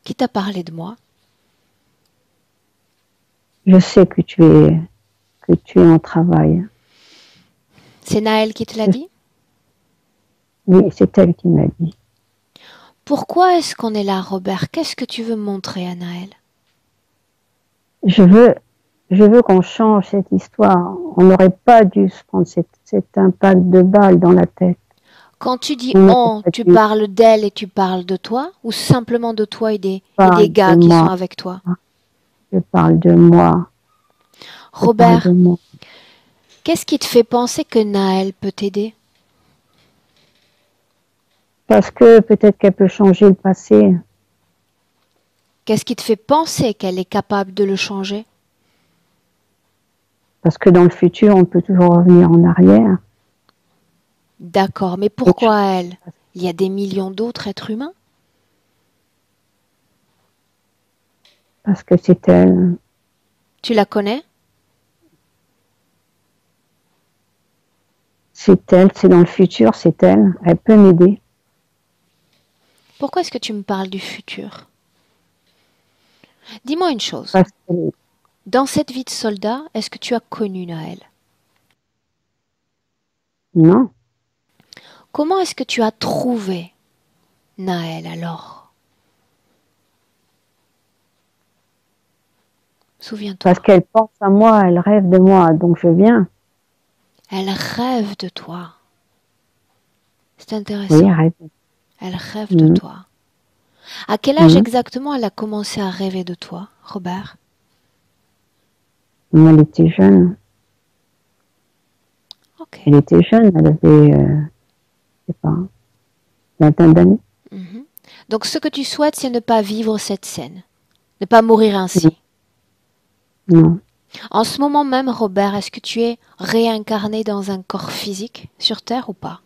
Qui t'a parlé de moi? Je sais que tu es en travail. C'est Naël qui te l'a dit? Oui, c'est elle qui m'a dit. Pourquoi est-ce qu'on est là, Robert? Qu'est-ce que tu veux montrer à Naël? Je veux qu'on change cette histoire. On n'aurait pas dû se prendre cet impact de balle dans la tête. Quand tu dis on, tu parles d'elle et tu parles de toi? Ou simplement de toi et des gars qui sont avec toi? Je parle de moi. Robert, qu'est-ce qui te fait penser que Naël peut t'aider? Parce que peut-être qu'elle peut changer le passé. Qu'est-ce qui te fait penser qu'elle est capable de le changer? Parce que dans le futur, on peut toujours revenir en arrière. D'accord, mais pourquoi elle? Il y a des millions d'autres êtres humains? Parce que c'est elle. Tu la connais? C'est elle, c'est dans le futur, c'est elle. Elle peut m'aider. Pourquoi est-ce que tu me parles du futur? Dis-moi une chose. Dans cette vie de soldat, est-ce que tu as connu Naël? Non. Comment est-ce que tu as trouvé Naël alors? Souviens-toi. Parce qu'elle pense à moi, elle rêve de moi, donc je viens. Elle rêve de toi. C'est intéressant. Oui, elle rêve. Elle rêve de toi. À quel âge exactement elle a commencé à rêver de toi, Robert? Elle était jeune. Okay. Elle était jeune, elle avait, je sais pas, vingtaine d'années. Donc ce que tu souhaites, c'est ne pas vivre cette scène, ne pas mourir ainsi. Non. En ce moment même, Robert, est-ce que tu es réincarné dans un corps physique sur Terre ou pas?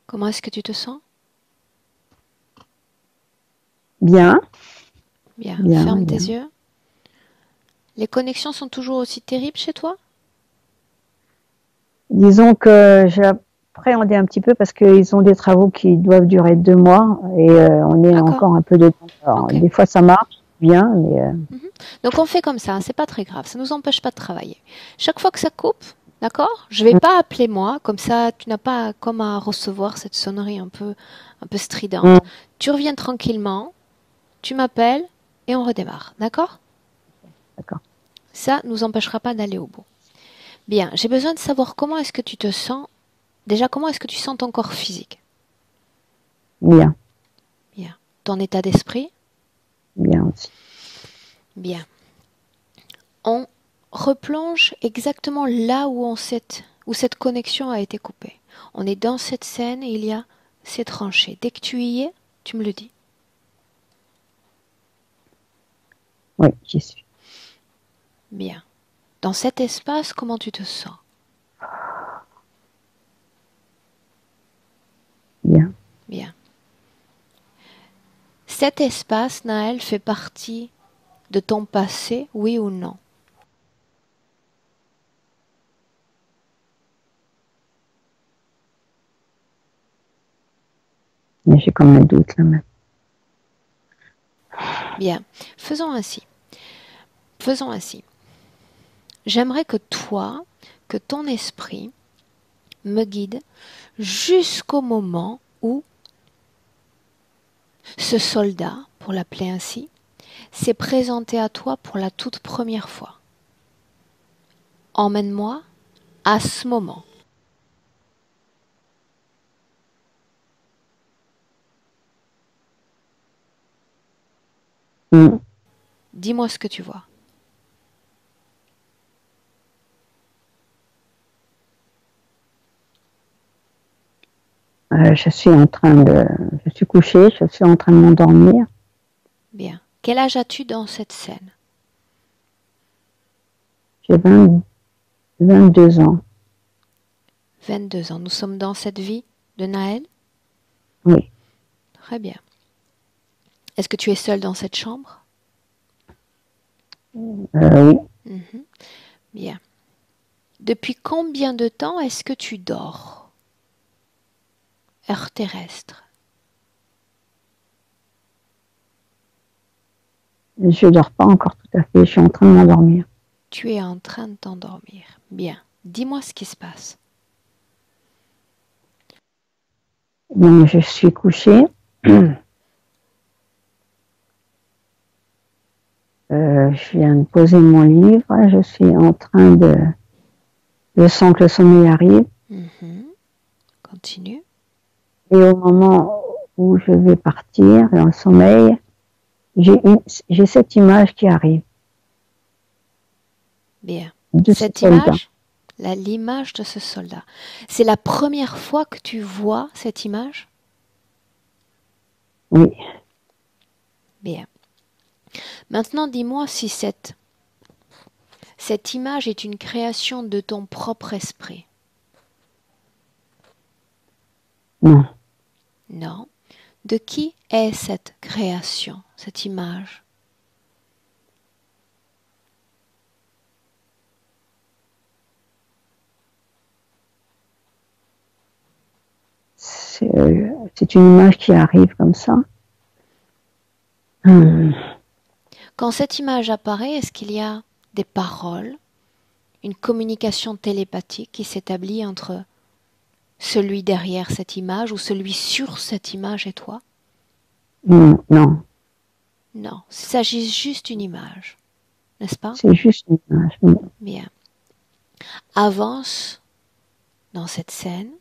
Comment est-ce que tu te sens? Bien. Bien. Ferme tes yeux. Les connexions sont toujours aussi terribles chez toi? Disons que j'ai appréhendé un petit peu parce qu'ils ont des travaux qui doivent durer 2 mois et on est encore un peu dedans. Alors, des fois ça marche bien, mais... Donc on fait comme ça, c'est pas très grave, ça nous empêche pas de travailler. Chaque fois que ça coupe, d'accord? Je vais pas appeler moi, comme ça tu n'as pas comme à recevoir cette sonnerie un peu stridente. Tu reviens tranquillement, tu m'appelles et on redémarre, d'accord? D'accord. Ça nous empêchera pas d'aller au bout. Bien, j'ai besoin de savoir comment est-ce que tu te sens. Déjà, comment est-ce que tu sens ton corps physique? Bien, Bien. Ton état d'esprit? bien aussi. Bien. On replonge exactement là où cette connexion a été coupée. On est dans cette scène et il y a ces tranchées. Dès que tu y es, tu me le dis. Oui, j'y suis. Bien. Dans cet espace, comment tu te sens? Bien. Bien. Cet espace, Naël, fait partie de ton passé, oui ou non? Mais j'ai comme un doute là même. Bien. Faisons ainsi. Faisons ainsi. J'aimerais que toi, que ton esprit me guide jusqu'au moment où ce soldat, pour l'appeler ainsi, s'est présenté à toi pour la toute première fois. Emmène-moi à ce moment. Dis-moi ce que tu vois. Je suis couchée, je suis en train de m'endormir. Bien. Quel âge as-tu dans cette scène? J'ai 22 ans. 22 ans. Nous sommes dans cette vie de Naël? Oui. Très bien. Est-ce que tu es seul dans cette chambre? Oui. Mhm. Bien. Depuis combien de temps est-ce que tu dors? Heure terrestre. Je dors pas encore tout à fait, je suis en train de m'endormir. Tu es en train de t'endormir. Bien. Dis-moi ce qui se passe. Donc je suis couchée. Je viens de poser mon livre, je suis en train de... Je sens que le sommeil arrive. Continue. Et au moment où je vais partir dans le sommeil, j'ai cette image qui arrive. Bien. De ce Cette soldat. image, l'image de ce soldat, c'est la première fois que tu vois cette image? Oui. Bien. Maintenant, dis-moi si cette image est une création de ton propre esprit. Non. Non. De qui est cette création, cette image? C'est une image qui arrive comme ça. Quand cette image apparaît, est-ce qu'il y a des paroles, une communication télépathique qui s'établit entre celui derrière cette image ou celui sur cette image et toi? Non. Non, il s'agit juste d'une image, n'est-ce pas? C'est juste une image. Bien. Avance dans cette scène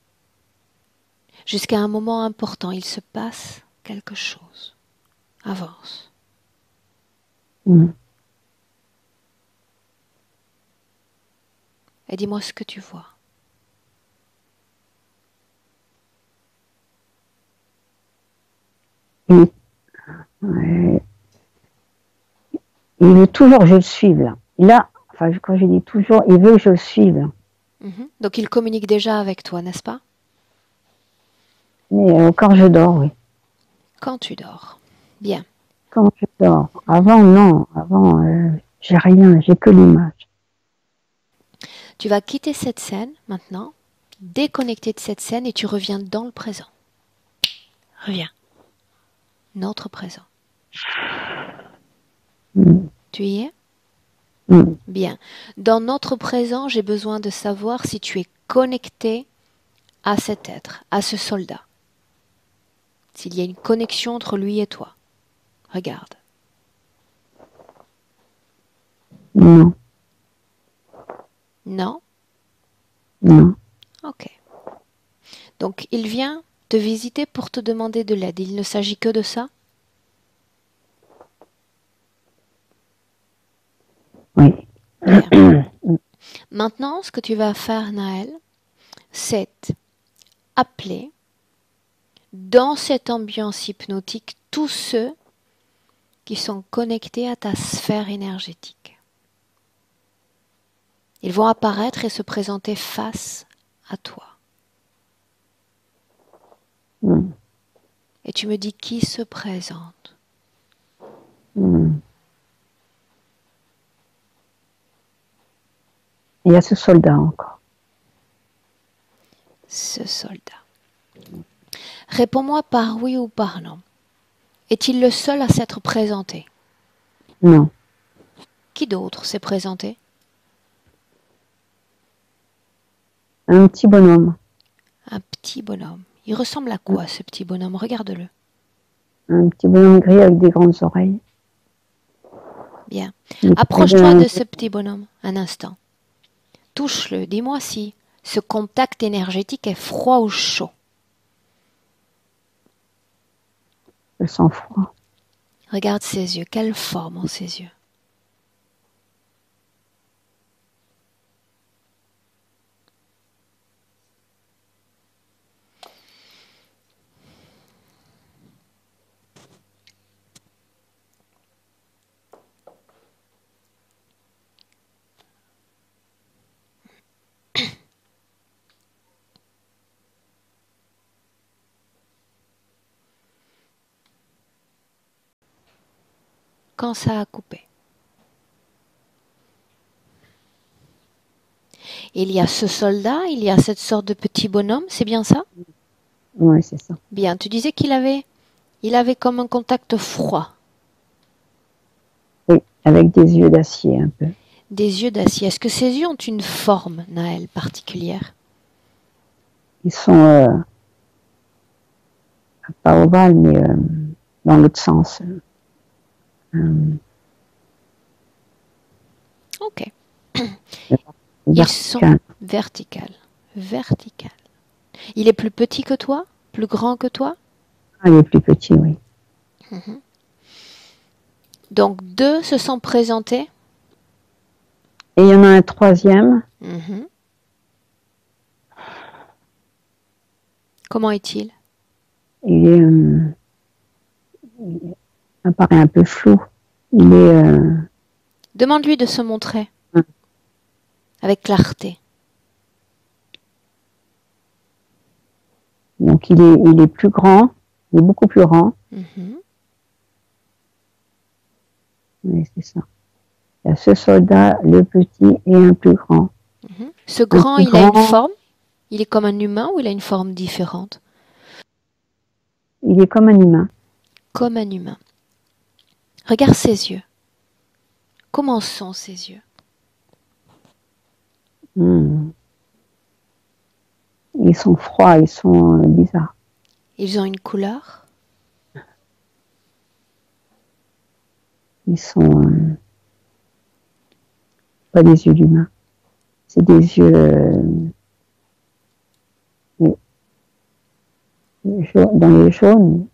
jusqu'à un moment important. Il se passe quelque chose. Avance. Et dis-moi ce que tu vois. Il veut toujours que je le suive là. Enfin, quand je dis toujours, il veut que je le suive là. Donc il communique déjà avec toi, n'est-ce pas? Mais quand je dors, oui. Quand tu dors. Bien. Quand je dors. Avant, non. Avant, j'ai rien, j'ai que l'image. Tu vas quitter cette scène maintenant, déconnecter de cette scène et tu reviens dans le présent. Reviens. Notre présent. Tu y es? Bien. Dans notre présent, j'ai besoin de savoir si tu es connecté à cet être, à ce soldat. S'il y a une connexion entre lui et toi. Regarde. Non. Non? Non. Ok. Donc il vient te visiter pour te demander de l'aide. Il ne s'agit que de ça? Oui. Bien. Maintenant, ce que tu vas faire, Naël, c'est appeler dans cette ambiance hypnotique tous ceux qui sont connectés à ta sphère énergétique. Ils vont apparaître et se présenter face à toi. Et tu me dis qui se présente. Il y a ce soldat encore. Ce soldat. Réponds-moi par oui ou par non. Est-il le seul à s'être présenté? Non. Qui d'autre s'est présenté? Un petit bonhomme. Un petit bonhomme. Il ressemble à quoi, ce petit bonhomme? Regarde-le. Un petit bonhomme gris avec des grandes oreilles. Bien. Approche-toi de ce petit bonhomme un instant. Touche-le. Dis-moi si ce contact énergétique est froid ou chaud. Je sens froid. Regarde ses yeux. Quelle forme ont ses yeux? Quand ça a coupé. Il y a ce soldat, il y a cette sorte de petit bonhomme, c'est bien ça? Oui, c'est ça. Bien, tu disais qu'il avait comme un contact froid. Oui, avec des yeux d'acier un peu. Des yeux d'acier. Est-ce que ces yeux ont une forme, Naël, particulière? Ils sont pas ovales, mais dans l'autre sens. Ok. Ils sont verticales. Verticales. Il est plus petit que toi? Plus grand que toi? Il est plus petit, oui. Donc, deux se sont présentés. Et il y en a un troisième. Comment est-il? Il apparaît un peu flou. Il est... Demande-lui de se montrer. Avec clarté. Donc il est plus grand, il est beaucoup plus grand. Oui, c'est ça. Il y a ce soldat, le petit et un plus grand. Ce grand, il a une forme? Il est comme un humain ou il a une forme différente? Il est comme un humain. Comme un humain. Regarde ses yeux. Comment sont ses yeux? Ils sont froids, ils sont bizarres. Ils ont une couleur? Ils sont pas des yeux d'humain. C'est des yeux dans les jaunes.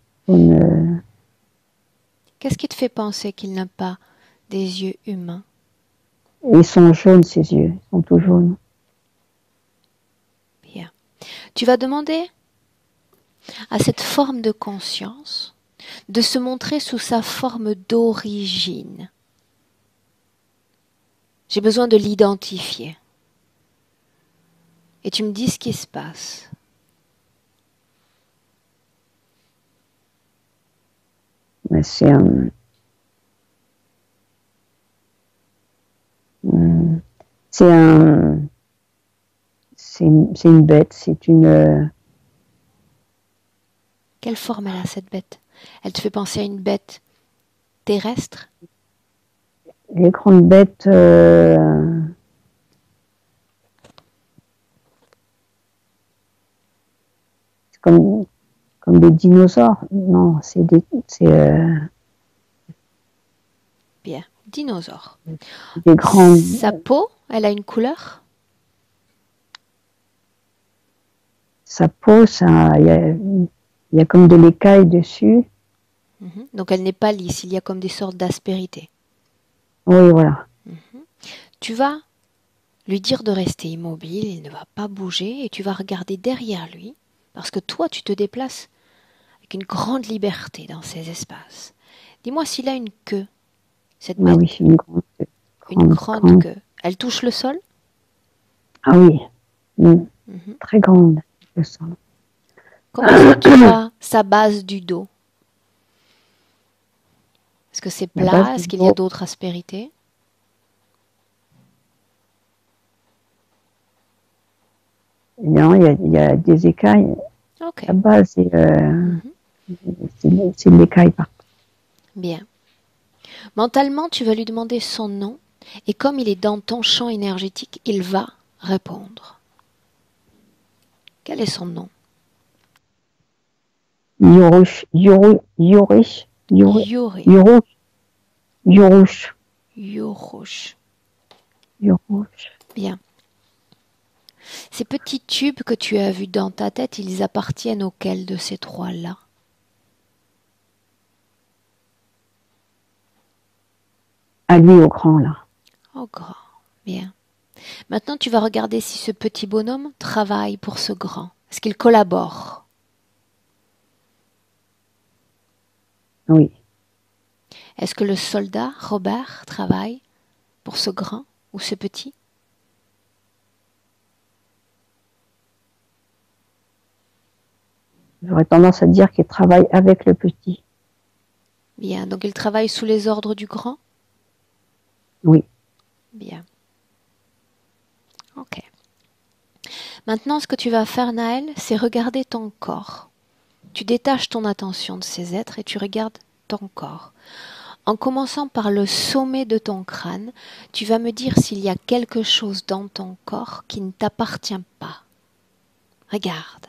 Qu'est-ce qui te fait penser qu'il n'a pas des yeux humains? Ils sont jaunes, ces yeux. Ils sont tout jaunes. Bien. Tu vas demander à cette forme de conscience de se montrer sous sa forme d'origine. J'ai besoin de l'identifier. Et tu me dis ce qui se passe. Mais c'est une bête, c'est une... Quelle forme elle a, cette bête? Elle te fait penser à une bête terrestre? Les grandes bêtes... c'est comme des dinosaures. Non, c'est des... Bien, dinosaures. Des grandes... Sa peau, elle a une couleur? sa peau, il y a comme de l'écaille dessus. Donc elle n'est pas lisse, il y a comme des sortes d'aspérités. Oui, voilà. Tu vas lui dire de rester immobile, il ne va pas bouger et tu vas regarder derrière lui parce que toi tu te déplaces avec une grande liberté dans ces espaces. Dis-moi s'il a une queue, cette Ah bête, oui, une grande, une grande, grande grande. queue. Elle touche le sol? Ah oui, une Mhm. très grande, le sang. Comment est-ce que tu vois sa base du dos? Est-ce que c'est La base plat? du Est-ce qu'il y a dos, d'autres aspérités? non, il y a des écailles. Ok, La base, c'est de l'écaille partout. bien. Mentalement, tu vas lui demander son nom et comme il est dans ton champ énergétique, il va répondre. Quel est son nom? Yorush, Yorish, Yuri. Yorush, Yorush, Yorush. Yorush. Bien. Ces petits tubes que tu as vus dans ta tête, ils appartiennent auquel de ces trois-là? À lui au grand, là. Au grand. Bien. Maintenant, tu vas regarder si ce petit bonhomme travaille pour ce grand. Est-ce qu'il collabore? Oui. Est-ce que le soldat Robert travaille pour ce grand ou ce petit? J'aurais tendance à dire qu'il travaille avec le petit. Bien. Donc il travaille sous les ordres du grand? Oui. Bien. Ok. Maintenant, ce que tu vas faire, Naël, c'est regarder ton corps. Tu détaches ton attention de ces êtres et tu regardes ton corps. En commençant par le sommet de ton crâne, tu vas me dire s'il y a quelque chose dans ton corps qui ne t'appartient pas. Regarde.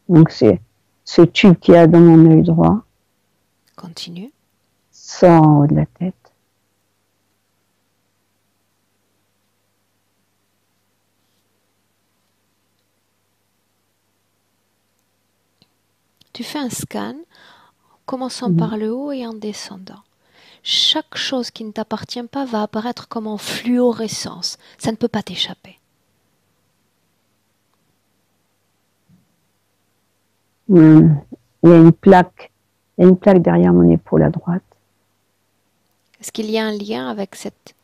Donc c'est ce tube qu'il y a dans mon œil droit Continue. sort en haut de la tête. Tu fais un scan, commençant par le haut et en descendant. Chaque chose qui ne t'appartient pas va apparaître comme en fluorescence. Ça ne peut pas t'échapper. Il y a une plaque. Il y a une plaque derrière mon épaule à droite. Est-ce qu'il y a un lien avec cette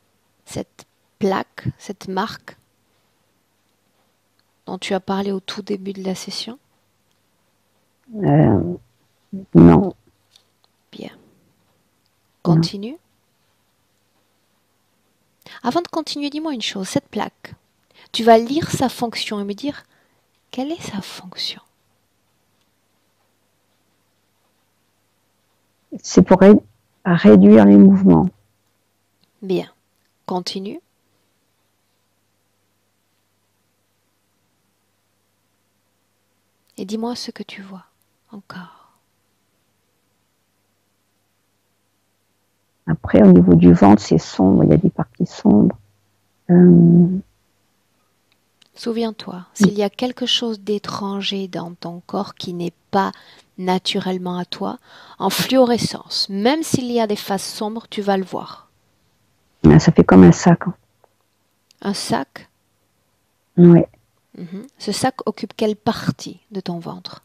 plaque, cette marque dont tu as parlé au tout début de la session? Non. Bien. Non. Continue. Avant de continuer, dis-moi une chose. Cette plaque, tu vas lire sa fonction et me dire quelle est sa fonction. C'est pour réduire les mouvements. Bien. Continue. Et dis-moi ce que tu vois encore. Après, au niveau du ventre, c'est sombre. Il y a des parties sombres. Souviens-toi, s'il y a quelque chose d'étranger dans ton corps qui n'est pas naturellement à toi, en fluorescence, même s'il y a des faces sombres, tu vas le voir. Ça fait comme un sac. Un sac. Oui. Ce sac occupe quelle partie de ton ventre?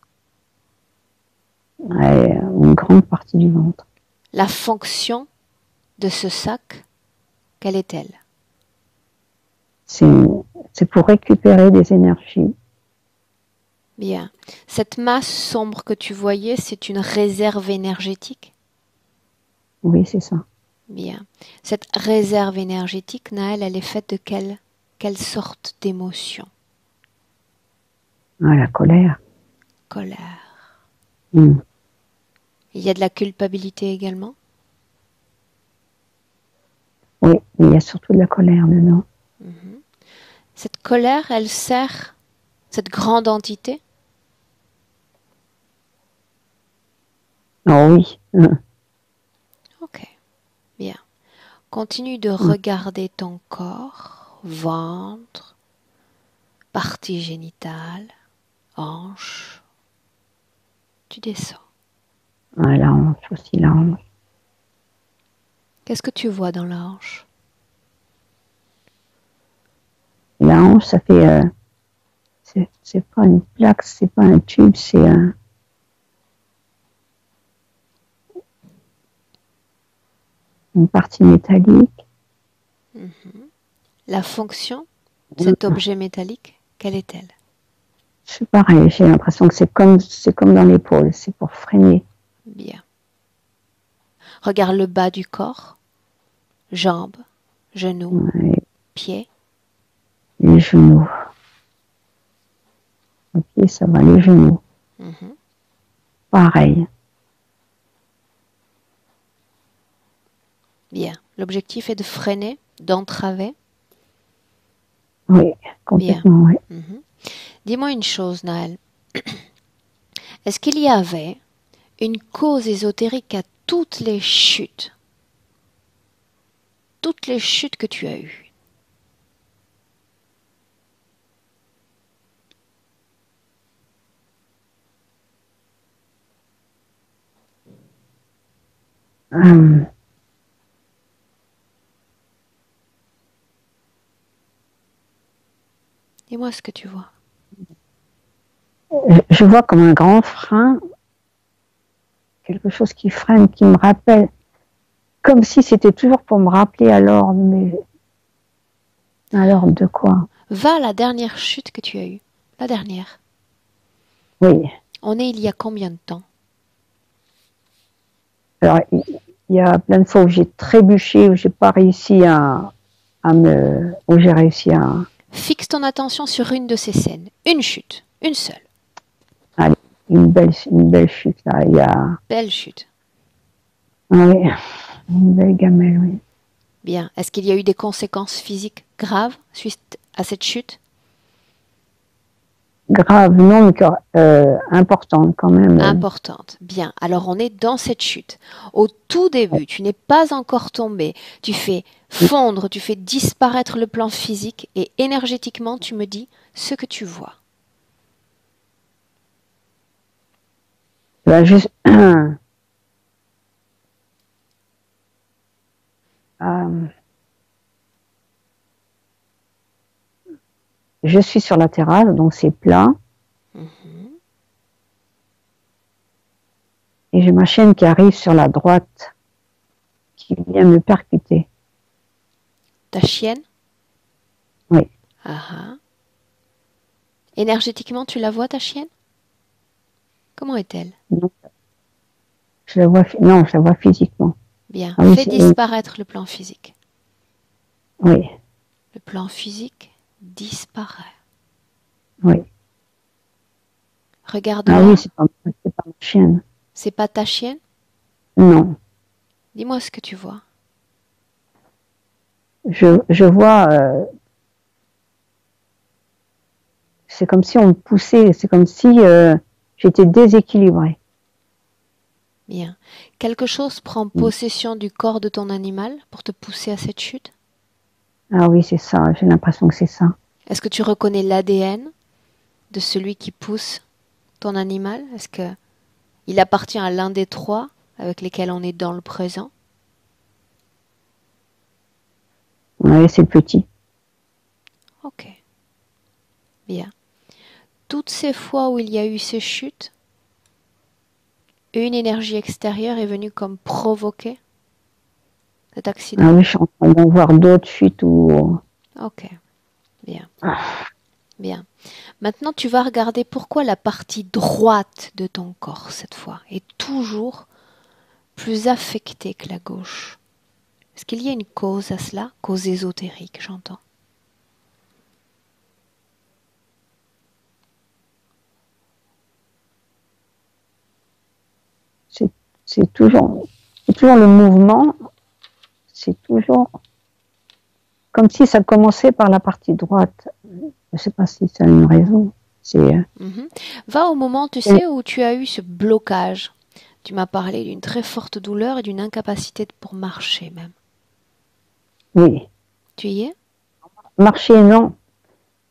Ouais, une grande partie du ventre. La fonction de ce sac, quelle est-elle? C'est pour récupérer des énergies. Bien. Cette masse sombre que tu voyais, c'est une réserve énergétique? Oui, c'est ça. Bien. Cette réserve énergétique, Naël, elle est faite de quelle sorte d'émotion? Ah, la colère. Colère. Mm. Il y a de la culpabilité également? Oui, mais il y a surtout de la colère dedans. Cette colère, elle sert cette grande entité? Oh oui. Ok, bien. Continue de regarder ton corps, ventre, partie génitale, hanche. Tu descends. Ouais, la hanche aussi, la hanche. Qu'est-ce que tu vois dans la hanche? La hanche, ça fait... c'est pas une plaque, c'est pas un tube, c'est une partie métallique. La fonction de cet objet métallique, quelle est-elle? C'est pareil, j'ai l'impression que c'est comme dans l'épaule, c'est pour freiner. Bien. Regarde le bas du corps, jambes, genoux, Ouais, pieds. les genoux. Ok, ça va, les genoux. Pareil. Bien. L'objectif est de freiner, d'entraver. Oui, complètement, oui. Dis-moi une chose, Naël. Est-ce qu'il y avait une cause ésotérique à toutes les chutes que tu as eues? Dis-moi ce que tu vois. Je vois comme un grand frein, quelque chose qui freine, qui me rappelle, comme si c'était toujours pour me rappeler à l'ordre, mais à l'ordre de quoi? Va à la dernière chute que tu as eue. La dernière. Oui. On est il y a combien de temps? Alors, il y a plein de fois où j'ai trébuché, où j'ai pas réussi où j'ai réussi à... Fixe ton attention sur une de ces scènes. Une chute. Une seule. Allez, une belle chute, là. Il y a... Belle chute. Oui, une belle gamelle, oui. Bien. Est-ce qu'il y a eu des conséquences physiques graves suite à cette chute? Grave, non, mais importante quand même. Importante. Bien. Alors on est dans cette chute. Au tout début, tu n'es pas encore tombé. Tu fais fondre, tu fais disparaître le plan physique et énergétiquement, tu me dis ce que tu vois. Ben, juste... je suis sur la terrasse, donc c'est plat. Et j'ai ma chienne qui arrive sur la droite, qui vient me percuter. Ta chienne? Oui. Énergétiquement, tu la vois, ta chienne? Comment est-elle? Non, je la vois physiquement. Bien. Ah oui, Fais disparaître le plan physique. Oui. Le plan physique disparaît. Oui. Regarde Ah là. oui, c'est pas ma chienne. C'est pas ta chienne? Non. Dis-moi ce que tu vois. Je vois... c'est comme si on me poussait, c'est comme si j'étais déséquilibrée. Bien. Quelque chose prend possession du corps de ton animal pour te pousser à cette chute? Ah oui, c'est ça, j'ai l'impression que c'est ça. Est-ce que tu reconnais l'ADN de celui qui pousse ton animal? Est-ce que il appartient à l'un des trois avec lesquels on est dans le présent? Oui, c'est petit. Ok. Bien. Toutes ces fois où il y a eu ces chutes, une énergie extérieure est venue comme provoquer cet accident? Ah oui, je suis en train d'en voir d'autres chutes où... Ok. Bien. Bien. Maintenant, tu vas regarder pourquoi la partie droite de ton corps, cette fois, est toujours plus affectée que la gauche. Est-ce qu'il y a une cause à cela? Cause ésotérique, j'entends. C'est toujours le mouvement, c'est toujours comme si ça commençait par la partie droite. Je ne sais pas si ça a une raison. Va au moment, tu sais, où tu as eu ce blocage. Tu m'as parlé d'une très forte douleur et d'une incapacité pour marcher même. Oui. Tu y es? Marcher, non.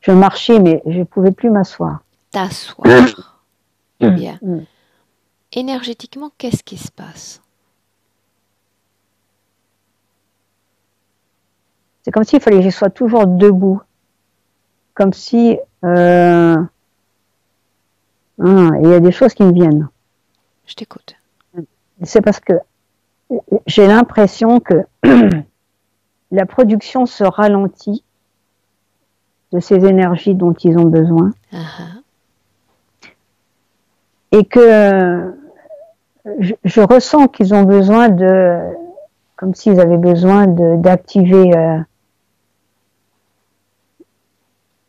Je marchais, mais je ne pouvais plus m'asseoir. T'asseoir. Bien. Énergétiquement, qu'est-ce qui se passe? C'est comme s'il fallait que je sois toujours debout. Comme si il y a des choses qui me viennent. Je t'écoute. C'est parce que j'ai l'impression que la production se ralentit de ces énergies dont ils ont besoin. Et que je ressens qu'ils ont besoin comme s'ils avaient besoin d'activer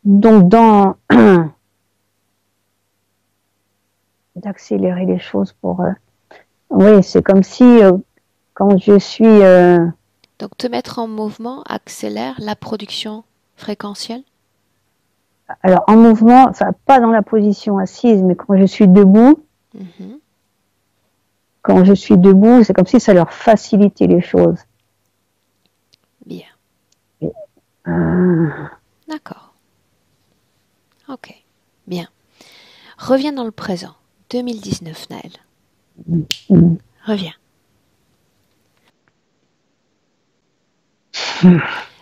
donc d'accélérer les choses pour oui, c'est comme si quand je suis donc te mettre en mouvement accélère la production fréquentielle? Alors en mouvement, enfin pas dans la position assise, mais quand je suis debout, quand je suis debout, c'est comme si ça leur facilitait les choses. Bien. D'accord. Ok. Bien. Reviens dans le présent. 2019, Naël. Reviens.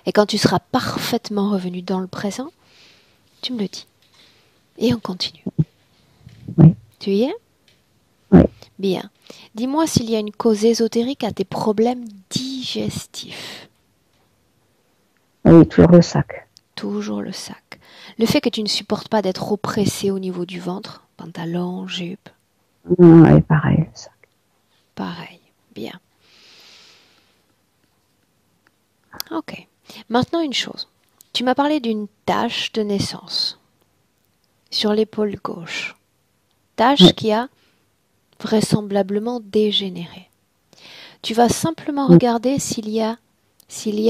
Et quand tu seras parfaitement revenu dans le présent, tu me le dis. Et on continue. Oui. Tu y es? Oui. Bien. Dis-moi s'il y a une cause ésotérique à tes problèmes digestifs. Oui, toujours le sac. Toujours le sac. Le fait que tu ne supportes pas d'être oppressé au niveau du ventre, pantalon, jupe. Oui, pareil, le sac. Pareil. Bien. Ok. Maintenant une chose. Tu m'as parlé d'une tache de naissance sur l'épaule gauche. Tache qui a vraisemblablement dégénéré. Tu vas simplement regarder s'il y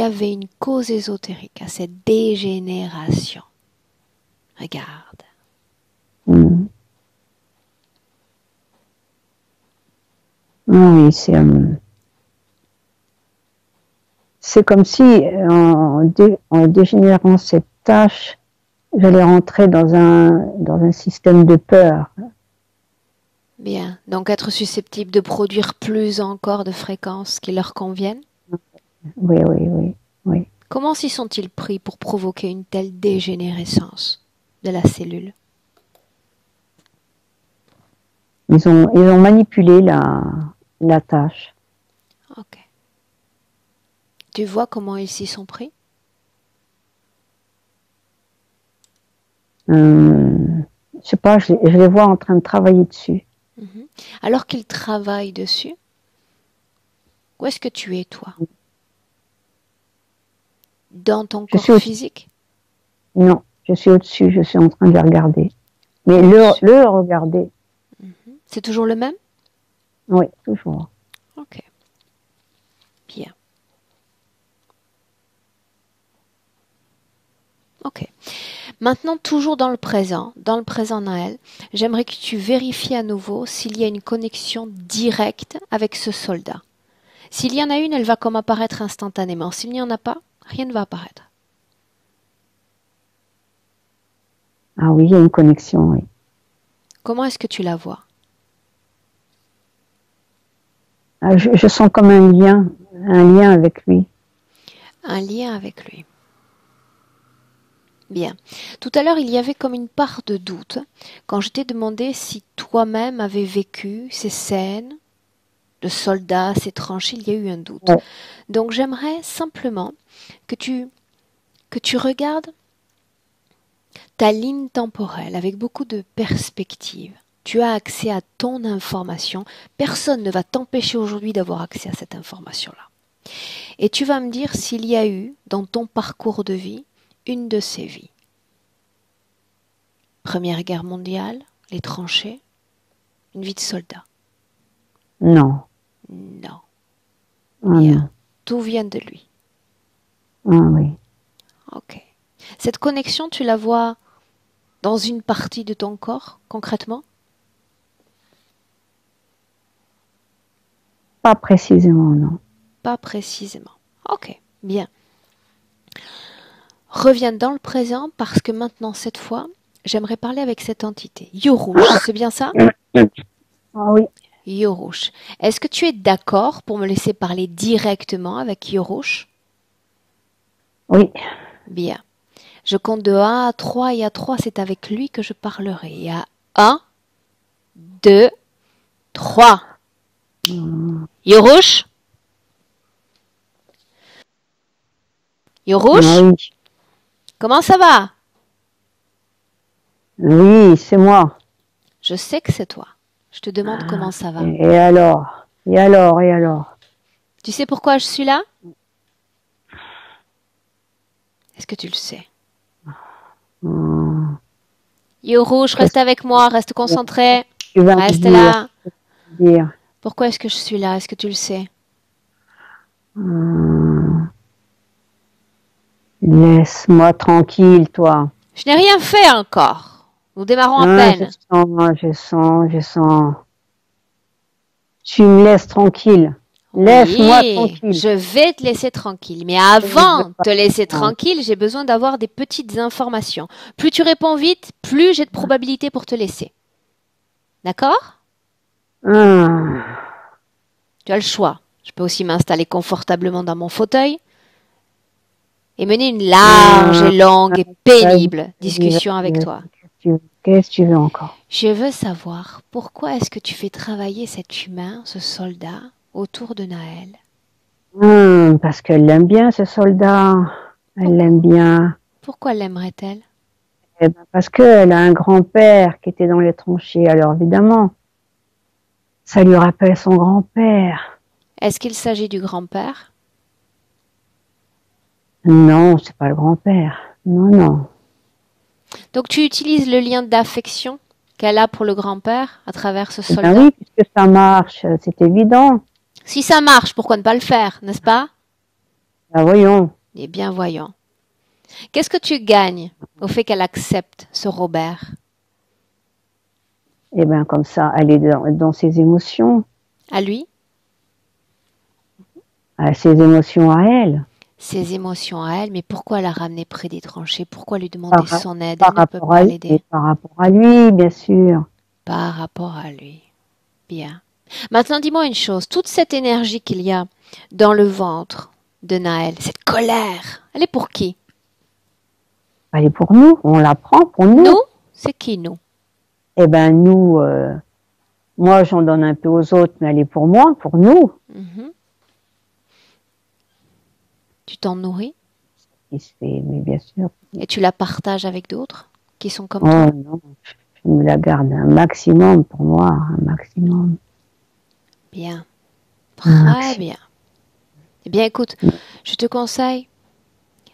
avait une cause ésotérique à cette dégénération. Regarde. Oui, c'est comme si en dégénérant cette tâche, j'allais rentrer dans un système de peur. Bien, donc être susceptible de produire plus encore de fréquences qui leur conviennent? Oui, oui, oui, oui. Comment s'y sont-ils pris pour provoquer une telle dégénérescence de la cellule? Ils ont manipulé la tâche. Ok. Tu vois comment ils s'y sont pris? Je sais pas, je les vois en train de travailler dessus. Alors qu'ils travaillent dessus, où est-ce que tu es, toi? Dans ton corps physique? Non, je suis au-dessus, je suis en train de les regarder. Mais le regarder. C'est toujours le même? Oui, toujours. Ok. Bien. Ok. Maintenant, toujours dans le présent Naël, j'aimerais que tu vérifies à nouveau s'il y a une connexion directe avec ce soldat. S'il y en a une, elle va comme apparaître instantanément. S'il n'y en a pas, rien ne va apparaître. Ah oui, il y a une connexion, oui. Comment est-ce que tu la vois? Ah, je sens comme un lien avec lui. Un lien avec lui. Bien. Tout à l'heure, il y avait comme une part de doute quand je t'ai demandé si toi-même avais vécu ces scènes de soldats, ces tranchées, il y a eu un doute. Ouais. Donc j'aimerais simplement que tu regardes ta ligne temporelle avec beaucoup de perspective. Tu as accès à ton information. Personne ne va t'empêcher aujourd'hui d'avoir accès à cette information-là. Et tu vas me dire s'il y a eu, dans ton parcours de vie, une de ces vies. Première Guerre mondiale, les tranchées, une vie de soldat. Non. Non. Ah, Bien. non. Tout vient de lui. Ah oui. Ok. Cette connexion, tu la vois dans une partie de ton corps, concrètement? Pas précisément, non. Pas précisément. Ok, bien. Reviens dans le présent parce que maintenant, cette fois, j'aimerais parler avec cette entité. Yorouche, c'est bien ça? Ah oui. Yorouche. Est-ce que tu es d'accord pour me laisser parler directement avec Yorouche? Oui. Bien. Je compte de 1 à 3 et à 3, c'est avec lui que je parlerai. Et à 1, 2, 3. Yorouche? Yorouche? Ah oui. Comment ça va? Oui, c'est moi. Je sais que c'est toi. Je te demande comment ça va. Et alors? Et alors? Et alors? Tu sais pourquoi je suis là? Est-ce que tu le sais? Hum, Yorouche, reste avec moi, reste concentré. Tu vas me Reste dire, là. dire. Pourquoi est-ce que je suis là? Est-ce que tu le sais? Hum, Laisse-moi tranquille, toi. Je n'ai rien fait encore. Nous démarrons à Ah, peine. je sens. Tu me laisses tranquille. Laisse-moi Oui, tranquille. je vais te laisser tranquille. Mais Je ne avant veux de pas. te laisser Non. tranquille, j'ai besoin d'avoir des petites informations. Plus tu réponds vite, plus j'ai de probabilité pour te laisser. D'accord? Hum, Tu as le choix. Je peux aussi m'installer confortablement dans mon fauteuil et mener une large et longue et pénible discussion avec toi. Qu'est-ce que tu veux encore? Je veux savoir pourquoi est-ce que tu fais travailler cet humain, ce soldat, autour de Naël? Parce qu'elle l'aime bien, ce soldat. Elle l'aime bien. Pourquoi l'aimerait-elle? Eh ben, parce qu'elle a un grand-père qui était dans les tranchées. Alors évidemment, ça lui rappelle son grand-père. Est-ce qu'il s'agit du grand-père? Non, c'est pas le grand-père. Non, non. Donc tu utilises le lien d'affection qu'elle a pour le grand-père à travers ce Eh ben soldat? oui, puisque ça marche, c'est évident. Si ça marche, pourquoi ne pas le faire, n'est-ce pas? Ben voyons. Eh bien, voyons. Qu'est-ce que tu gagnes au fait qu'elle accepte ce Robert? Eh ben comme ça, elle est dans ses émotions, À lui? ses émotions à elle. Ses émotions à elle, mais pourquoi la ramener près des tranchées? Pourquoi lui demander Par, son aide? par Elle ne peut rapport à pas lui, et l'aider. par rapport à lui, bien sûr. Par rapport à lui. Bien. Maintenant, dis-moi une chose. Toute cette énergie qu'il y a dans le ventre de Naël, cette colère, elle est pour qui? Elle est pour nous, on la prend pour nous. Nous? C'est qui, nous? Eh ben nous, moi j'en donne un peu aux autres, mais elle est pour moi, pour nous. Mhm. Tu t'en nourris Mais bien sûr. et tu la partages avec d'autres qui sont comme Oh toi? non, je me la garde un maximum pour moi, un maximum. Bien. Un Très maximum. bien. Eh bien, écoute, je te conseille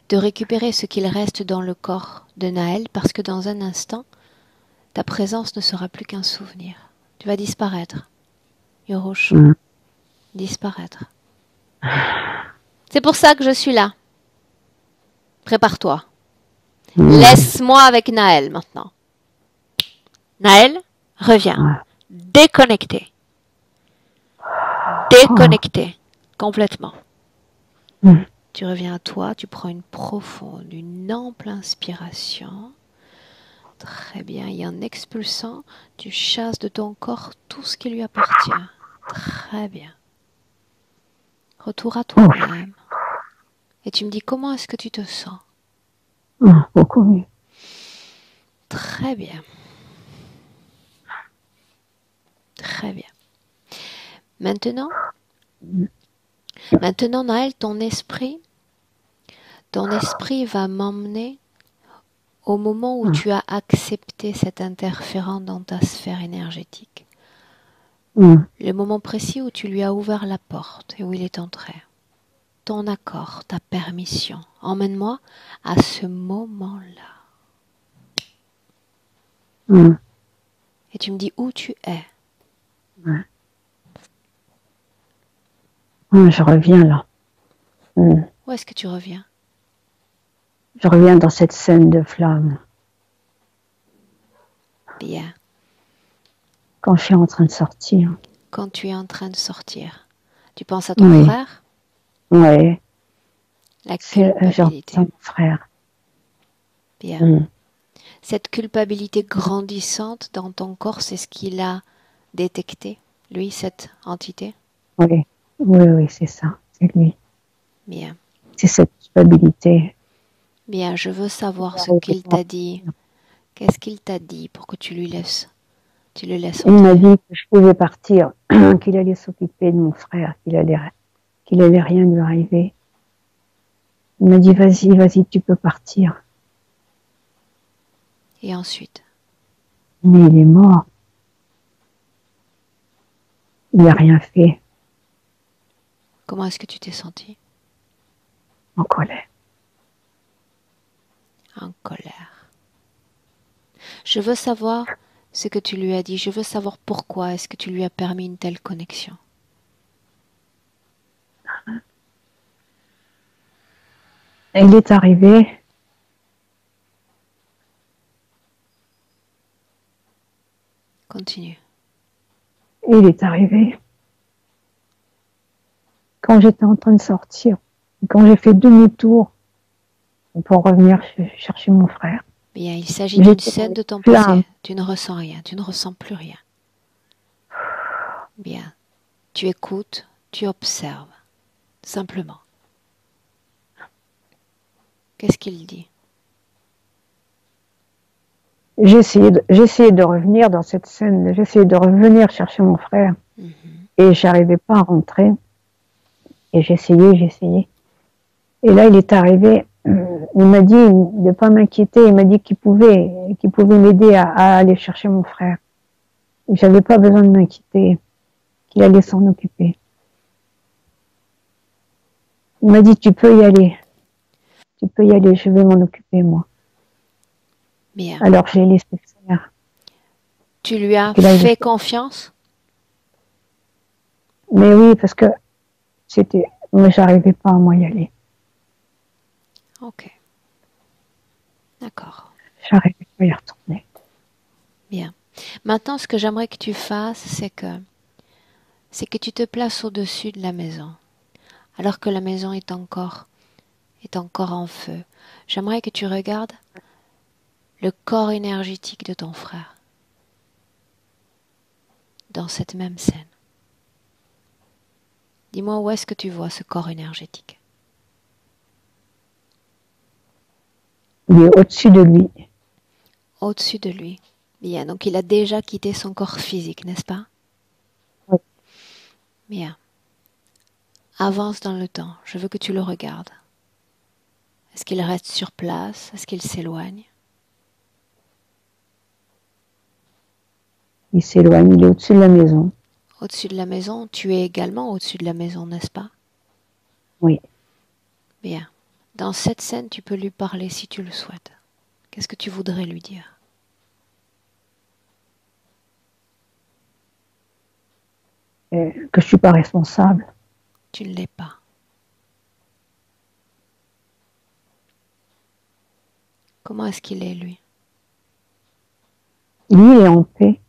de récupérer ce qu'il reste dans le corps de Naël parce que dans un instant, ta présence ne sera plus qu'un souvenir. Tu vas disparaître. Yorouche. Disparaître. C'est pour ça que je suis là. Prépare-toi. Laisse-moi avec Naël maintenant. Naël, reviens. Déconnecté. Déconnecté. Complètement. Tu reviens à toi, tu prends une profonde, une ample inspiration. Très bien. Et en expulsant, tu chasses de ton corps tout ce qui lui appartient. Très bien. Retour à toi-même. Et tu me dis comment est-ce que tu te sens? Beaucoup mieux. Très bien. Très bien. Maintenant, Naël, ton esprit va m'emmener au moment où tu as accepté cet interférent dans ta sphère énergétique. Le moment précis où tu lui as ouvert la porte et où il est entré. Ton accord, ta permission. Emmène-moi à ce moment-là. Et tu me dis où tu es. Je reviens là. Où est-ce que tu reviens? Je reviens dans cette scène de flammes. Bien. Quand je suis en train de sortir. Quand tu es en train de sortir, tu penses à ton frère? Oui. La culpabilité. Mon frère. Bien. Mm. Cette culpabilité grandissante dans ton corps, c'est ce qu'il a détecté, lui, cette entité? Oui, oui, oui, c'est ça, c'est lui. Bien. C'est cette culpabilité. Bien, je veux savoir ce J'arrive qu'il pas. t'a dit. Qu'est-ce qu'il t'a dit pour que tu le laisses Il m'a entrer? dit que je pouvais partir, qu'il allait s'occuper de mon frère, qu'il allait rien lui arriver. Il m'a dit, vas-y, vas-y, tu peux partir. Et ensuite? Mais il est mort. Il n'a rien fait. Comment est-ce que tu t'es senti? En colère. En colère. Je veux savoir ce que tu lui as dit. Je veux savoir pourquoi est-ce que tu lui as permis une telle connexion. Et il est arrivé. Continue. Il est arrivé. Quand j'étais en train de sortir, quand j'ai fait demi-tour pour revenir chercher mon frère, Bien, il s'agit d'une j'étais dans scène les de ton flammes. passé. Tu ne ressens rien. Tu ne ressens plus rien. Bien. Tu écoutes. Tu observes. Simplement. Qu'est-ce qu'il dit? J'ai essayé de revenir dans cette scène, j'ai essayé de revenir chercher mon frère et j'arrivais pas à rentrer. Et j'essayais. Et là, il est arrivé, il m'a dit de ne pas m'inquiéter, il m'a dit qu'il pouvait m'aider à aller chercher mon frère. J'avais pas besoin de m'inquiéter, qu'il allait s'en occuper. Il m'a dit, tu peux y aller, je vais m'en occuper, moi. Bien. Alors, je l'ai laissé faire. Tu lui as Et là, fait confiance? Mais oui, parce que moi, j'arrivais pas à moi y aller. Ok. D'accord. J'arrivais pas à y retourner. Bien. Maintenant, ce que j'aimerais que tu fasses, c'est que tu te places au-dessus de la maison, alors que la maison est encore en feu. J'aimerais que tu regardes le corps énergétique de ton frère dans cette même scène. Dis-moi où est-ce que tu vois ce corps énergétique? Il est au-dessus de lui. Au-dessus de lui. Bien, donc il a déjà quitté son corps physique, n'est-ce pas? Oui. Bien. Avance dans le temps, je veux que tu le regardes. Est-ce qu'il reste sur place? Est-ce qu'il s'éloigne? Il s'éloigne, il est au-dessus de la maison. Au-dessus de la maison, tu es également au-dessus de la maison, n'est-ce pas? Oui. Bien. Dans cette scène, tu peux lui parler si tu le souhaites. Qu'est-ce que tu voudrais lui dire? Que je suis pas responsable. Tu ne l'es pas. Comment est-ce qu'il est, lui? Lui est en paix.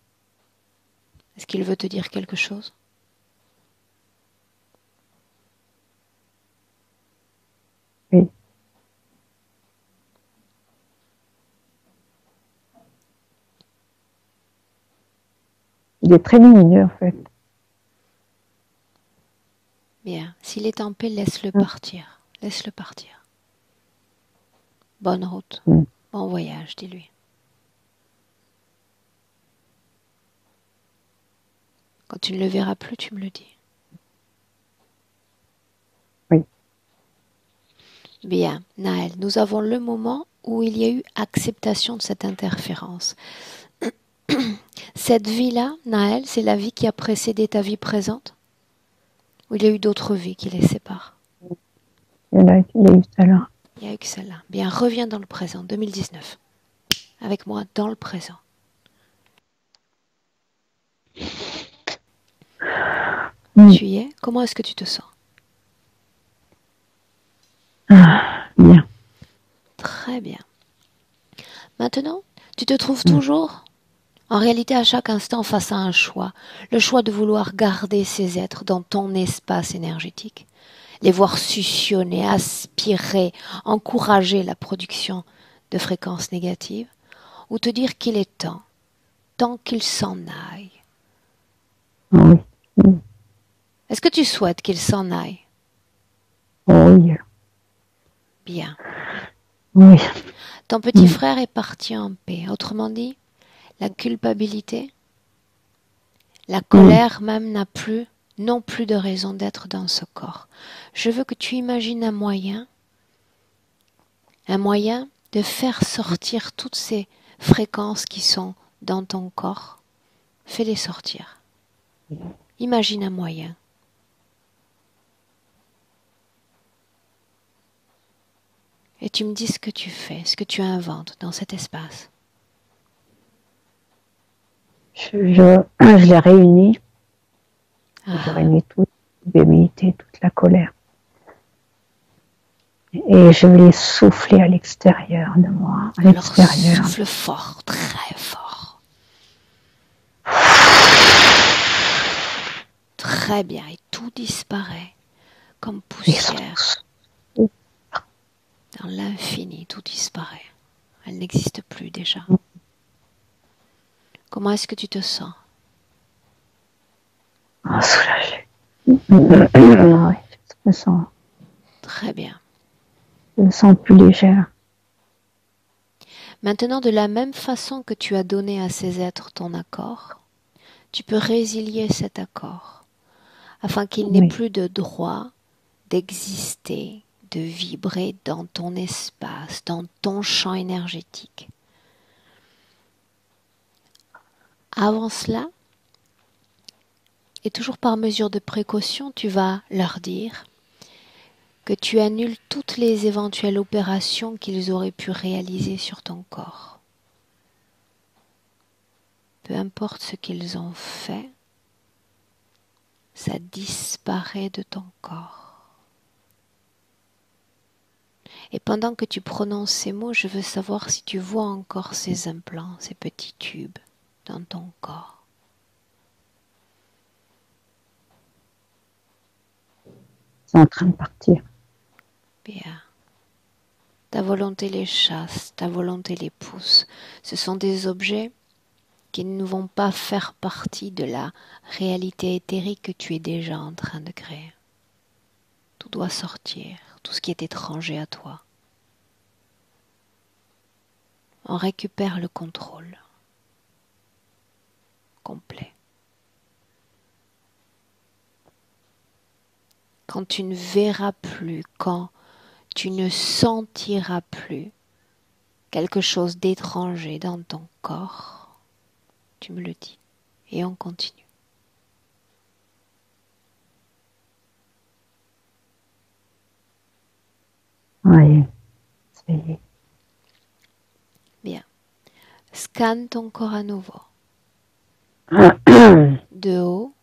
Est-ce qu'il veut te dire quelque chose? Oui. Il est très lumineux, en fait. Bien. S'il est en paix, laisse-le partir. Laisse-le partir. Bonne route. Bon voyage, dis-lui. Quand tu ne le verras plus, tu me le dis. Oui. Bien, Naël, nous avons le moment où il y a eu acceptation de cette interférence. Cette vie-là, Naël, c'est la vie qui a précédé ta vie présente? Ou il y a eu d'autres vies qui les séparent? Il y a eu ça là. Il n'y a eu que celle-là. Bien, reviens dans le présent, 2019. Avec moi, dans le présent. Tu y es? Comment est-ce que tu te sens? Bien. Très bien. Maintenant, tu te trouves toujours, en réalité, à chaque instant face à un choix. Le choix de vouloir garder ces êtres dans ton espace énergétique. Les voir succionner, aspirer, encourager la production de fréquences négatives, ou te dire qu'il est temps qu'il s'en aille. Oui. Est-ce que tu souhaites qu'il s'en aille? Oui. Bien. Oui. Ton petit frère est parti en paix. Autrement dit, la culpabilité, la colère même n'ont plus de raison d'être dans ce corps. Je veux que tu imagines un moyen de faire sortir toutes ces fréquences qui sont dans ton corps. Fais-les sortir. Imagine un moyen. Et tu me dis ce que tu fais, ce que tu inventes dans cet espace. Je les réunis. Je réunis toute l'humilité, toute la colère. Et je vais les souffler à l'extérieur de moi. À l'extérieur. Alors souffle fort, très fort. Très bien, et tout disparaît comme poussière. Dans l'infini, tout disparaît. Elle n'existe plus déjà. Comment est-ce que tu te sens? Soulagée. Oui, je me sens. Très bien. Je me sens plus légère. Maintenant, de la même façon que tu as donné à ces êtres ton accord, tu peux résilier cet accord afin qu'il n'ait plus de droit d'exister, de vibrer dans ton espace, dans ton champ énergétique. Avant cela, et toujours par mesure de précaution, tu vas leur dire que tu annules toutes les éventuelles opérations qu'ils auraient pu réaliser sur ton corps. Peu importe ce qu'ils ont fait, ça disparaît de ton corps. Et pendant que tu prononces ces mots, je veux savoir si tu vois encore ces implants, ces petits tubes dans ton corps. C'est en train de partir. Bien. Ta volonté les chasse, ta volonté les pousse. Ce sont des objets qui ne vont pas faire partie de la réalité éthérique que tu es déjà en train de créer. Tout doit sortir, tout ce qui est étranger à toi. On récupère le contrôle complet. Quand tu ne verras plus, quand tu ne sentiras plus quelque chose d'étranger dans ton corps, tu me le dis et on continue. Oui, ça y est. Bien. Scanne ton corps à nouveau. De haut,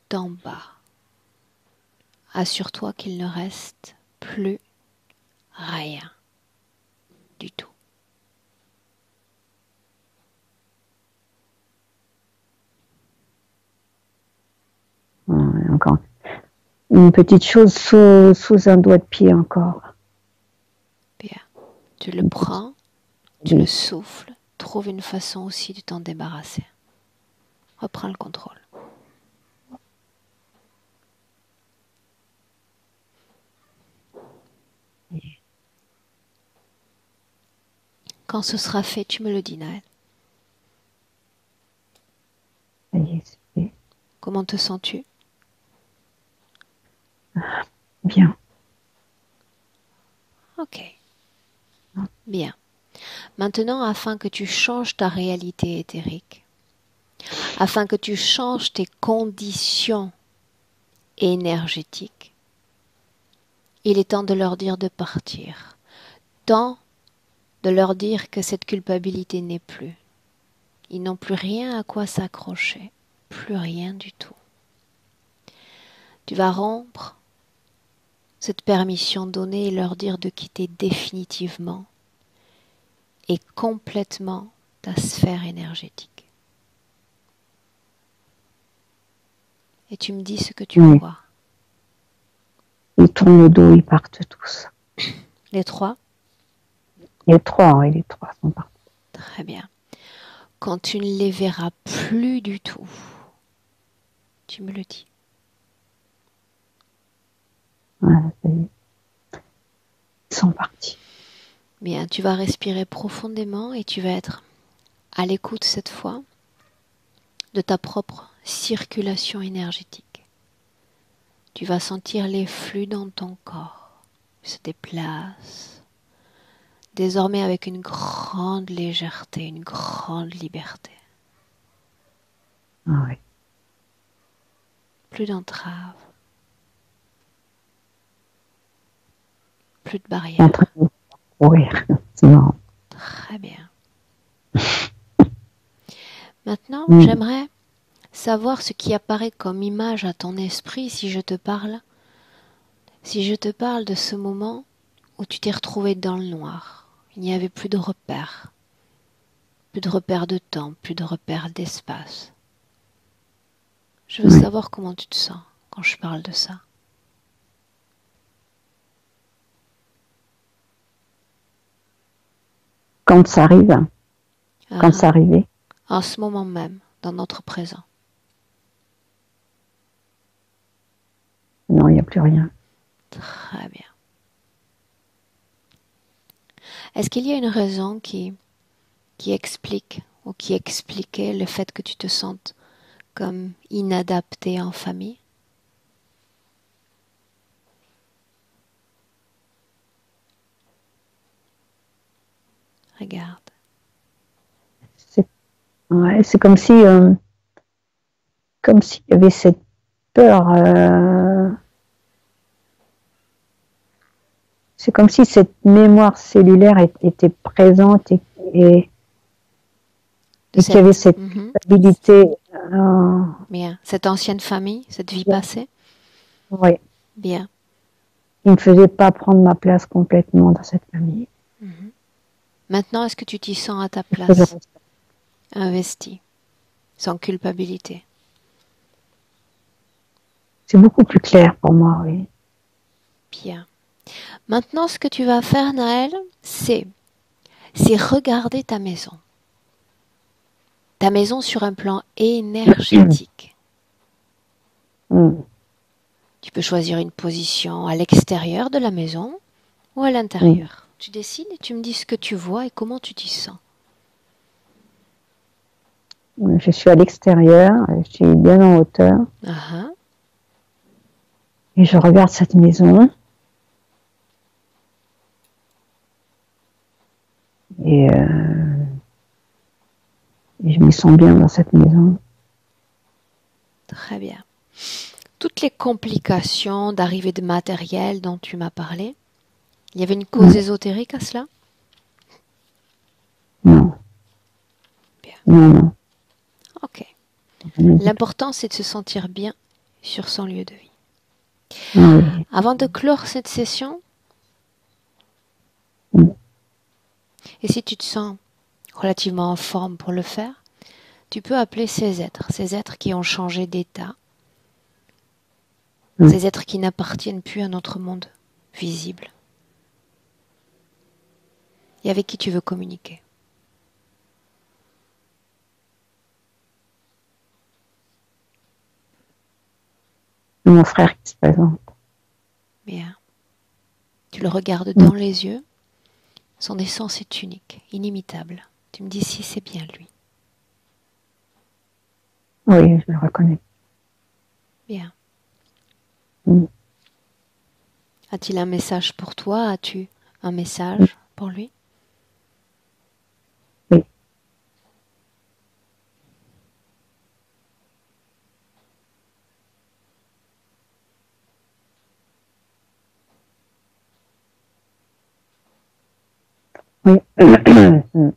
d'en bas. Assure-toi qu'il ne reste plus rien du tout. Encore une petite chose sous un doigt de pied encore. Bien. Tu le prends, tu le souffles, trouve une façon aussi de t'en débarrasser. Reprends le contrôle. Quand ce sera fait, tu me le dis, Naël. Ça y est, c'est fait. Comment te sens-tu? Bien. Ok. Bien. Maintenant, afin que tu changes ta réalité éthérique, afin que tu changes tes conditions énergétiques, il est temps de leur dire de partir. Temps de leur dire que cette culpabilité n'est plus. Ils n'ont plus rien à quoi s'accrocher, plus rien du tout. Tu vas rompre cette permission donnée et leur dire de quitter définitivement et complètement ta sphère énergétique. Et tu me dis ce que tu vois. Ils tournent le dos, ils partent tous. Les trois? Les trois sont partis. Très bien. Quand tu ne les verras plus du tout, tu me le dis. Voilà, ça y est. Ils sont partis. Bien, tu vas respirer profondément et tu vas être à l'écoute cette fois de ta propre circulation énergétique. Tu vas sentir les flux dans ton corps se déplacent, désormais avec une grande légèreté, une grande liberté. Ah oui. Plus d'entraves, plus de En barrières. train de courir. C'est marrant. Très bien. Maintenant, Mm. j'aimerais savoir ce qui apparaît comme image à ton esprit si je te parle de ce moment où tu t'es retrouvé dans le noir. Il n'y avait plus de repères de temps, plus de repères d'espace. Je veux Oui. savoir comment tu te sens quand je parle de ça. Quand ça arrive, quand ça Ah, arrivait, en ce moment même, dans notre présent. non, il n'y a plus rien. Très bien. Est-ce qu'il y a une raison qui explique ou qui expliquait le fait que tu te sentes comme inadapté en famille? Regarde. C'est ouais, c'est comme s'il y avait cette peur. C'est comme si cette mémoire cellulaire était présente et, De et qu'il y avait cette Mhm. culpabilité. Bien. Cette ancienne famille, cette vie passée? Ouais, Bien. qui ne me faisait pas prendre ma place complètement dans cette famille. Mhm. Maintenant, est-ce que tu t'y sens à ta Que je place, reste. investi, sans culpabilité? C'est beaucoup plus clair pour moi, oui. Bien. Maintenant, ce que tu vas faire, Naël, c'est regarder ta maison. Ta maison sur un plan énergétique. Mm. Tu peux choisir une position à l'extérieur de la maison ou à Mm. l'intérieur. Tu décides et tu me dis ce que tu vois et comment tu t'y sens. Je suis à l'extérieur, je suis bien en hauteur Ah, et je regarde cette maison et, et je me sens bien dans cette maison. très bien. Toutes les complications d'arrivée de matériel dont tu m'as parlé, il y avait une cause Ouais. ésotérique à cela? Non, Bien. non. Ok. Rien du tout. L'important, c'est de se sentir bien sur son lieu de vie. Ah oui. Avant de clore cette session, Mm. et si tu te sens relativement en forme pour le faire, tu peux appeler ces êtres qui ont changé d'état, Mm. ces êtres qui n'appartiennent plus à notre monde visible, et avec qui tu veux communiquer. Mon frère qui se présente. Bien. Tu le regardes Mm. dans les yeux, son essence est unique, inimitable. Tu me dis si c'est bien lui. Oui, je le reconnais. Bien. Mm. A-t-il un message pour toi? As-tu un message pour lui? Oui. Oui. Mm.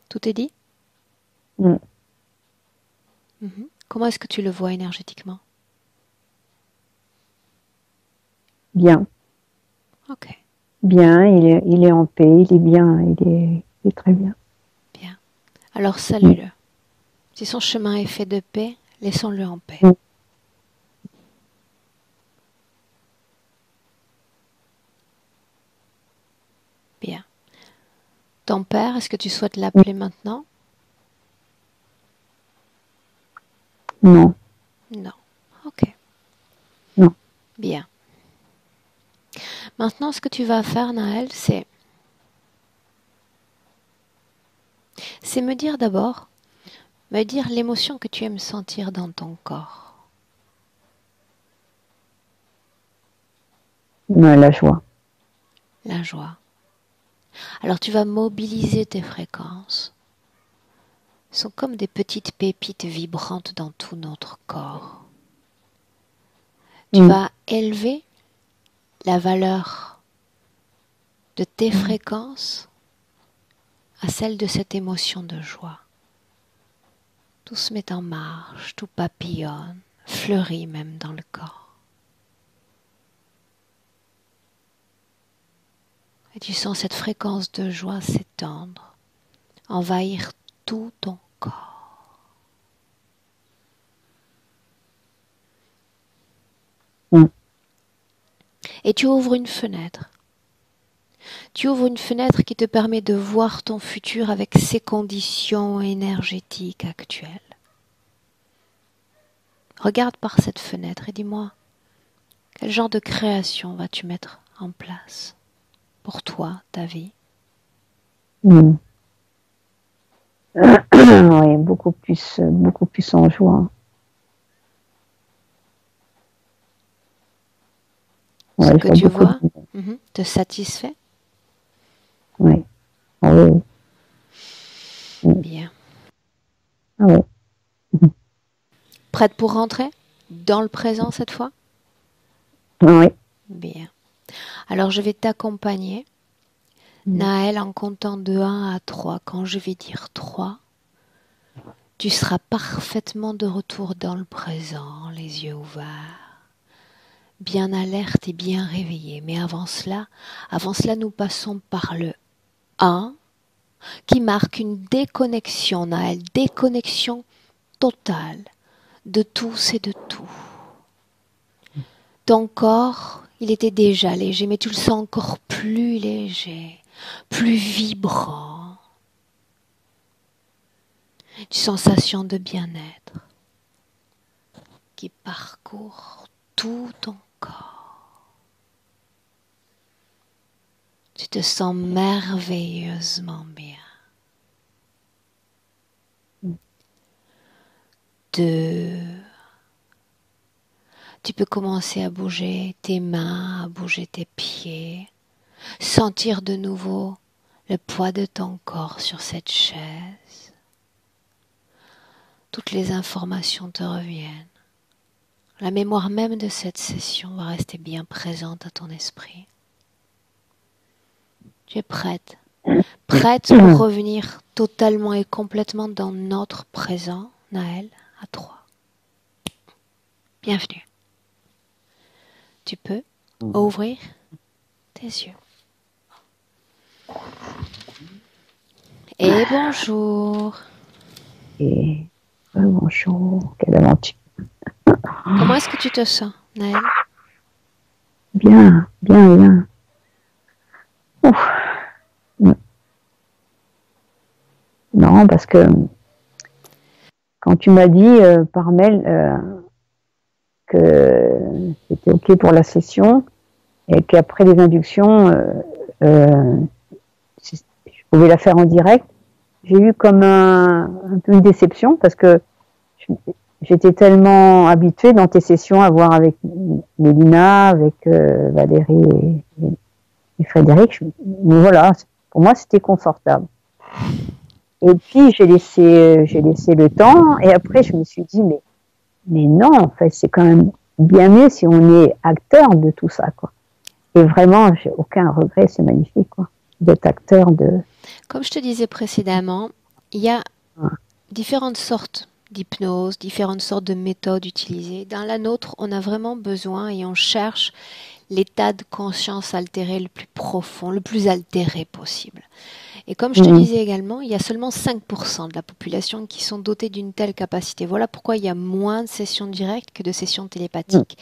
Tout est dit? Mm. Comment est-ce que tu le vois énergétiquement? Bien. Ok, Bien, il est en paix, il est bien, il est très bien. bien. Alors Mm. salue-le. Si son chemin est fait de paix, laissons-le en paix. Mm. Bien. Ton père, est-ce que tu souhaites l'appeler maintenant? Non, Non. Ok. non. Bien. Maintenant, ce que tu vas faire, Naël, c'est me dire d'abord, me dire l'émotion que tu aimes sentir dans ton corps. La joie. La joie. Alors tu vas mobiliser tes fréquences. Ce sont comme des petites pépites vibrantes dans tout notre corps. Tu vas élever la valeur de tes fréquences à celle de cette émotion de joie. Tout se met en marche, tout papillonne, fleurit même dans le corps. Et tu sens cette fréquence de joie s'étendre, envahir tout ton corps. Et tu ouvres une fenêtre. Tu ouvres une fenêtre qui te permet de voir ton futur avec ses conditions énergétiques actuelles. Regarde par cette fenêtre et dis-moi, quel genre de création vas-tu mettre en place pour toi, ta vie? Oui, beaucoup plus en joie. Ce que tu vois te satisfait? Oui. Ah, oui. Bien. Ah, oui. Prête pour rentrer dans le présent cette fois? Oui. Bien. Alors je vais t'accompagner, Naël, en comptant de 1 à 3. Quand je vais dire 3, tu seras parfaitement de retour dans le présent, les yeux ouverts, bien alerte et bien réveillé. Mais avant cela, nous passons par le 1, qui marque une déconnexion, Naël, déconnexion totale de tous et de tout. Ton corps, il était déjà léger, mais tu le sens encore plus léger, plus vibrant. Une sensation de bien-être qui parcourt tout ton corps. Tu te sens merveilleusement bien. 2. Tu peux commencer à bouger tes mains, à bouger tes pieds, sentir de nouveau le poids de ton corps sur cette chaise. Toutes les informations te reviennent. La mémoire même de cette session va rester bien présente à ton esprit. Tu es prête? Prête pour revenir totalement et complètement dans notre présent, Naël, à 3. Bienvenue. Tu peux ouvrir tes yeux. Et bonjour. Et bonjour, quelle aventure. Comment est-ce que tu te sens, Naël? Bien. Ouf. Non, parce que quand tu m'as dit par mail que c'était OK pour la session et qu'après les inductions, je pouvais la faire en direct, j'ai eu comme un peu une déception parce que j'étais tellement habituée dans tes sessions à voir avec Mélina, avec Valérie et Frédéric. Mais voilà, pour moi, c'était confortable. Et puis, j'ai laissé le temps. Et après, je me suis dit, mais non, en fait, c'est quand même bien mieux si on est acteur de tout ça, quoi. Et vraiment, j'ai aucun regret, c'est magnifique, quoi, d'être acteur de... Comme je te disais précédemment, il y a différentes sortes d'hypnose, différentes sortes de méthodes utilisées. Dans la nôtre, on a vraiment besoin et on cherche l'état de conscience altéré le plus profond, le plus altéré possible. Et comme je te disais également, il y a seulement 5% de la population qui sont dotés d'une telle capacité. Voilà pourquoi il y a moins de sessions directes que de sessions télépathiques.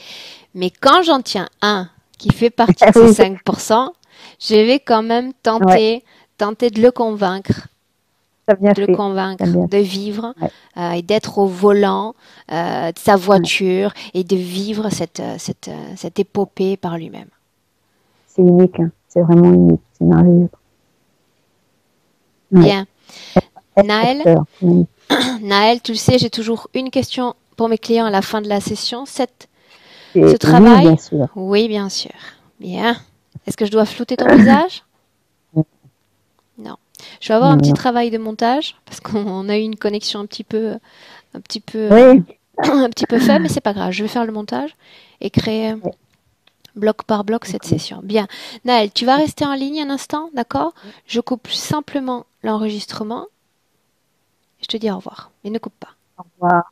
Mais quand j'en tiens un qui fait partie de ces 5%, je vais quand même tenter tenter de le convaincre. T'as bien De le fait. convaincre T'as bien de vivre Ouais. et d'être au volant de sa voiture et de vivre cette épopée par lui-même. C'est unique, hein. C'est vraiment unique. C'est merveilleux. Ouais. Bien. Être Naël, acteur. Oui. Naël, tu le sais, j'ai toujours une question pour mes clients à la fin de la session. Ce Oui, travail? bien sûr. Oui, bien sûr. Bien. Est-ce que je dois flouter ton visage? Non. Je vais avoir un Non, petit non. travail de montage parce qu'on a eu une connexion un petit peu, Oui. un petit peu faible, mais c'est pas grave. Je vais faire le montage et créer Ouais, bloc par bloc cette d'accord. session. Bien. Naël, tu vas rester en ligne un instant, d'accord? Je coupe simplement l'enregistrement. Je te dis au revoir. Et ne coupe pas. Au revoir.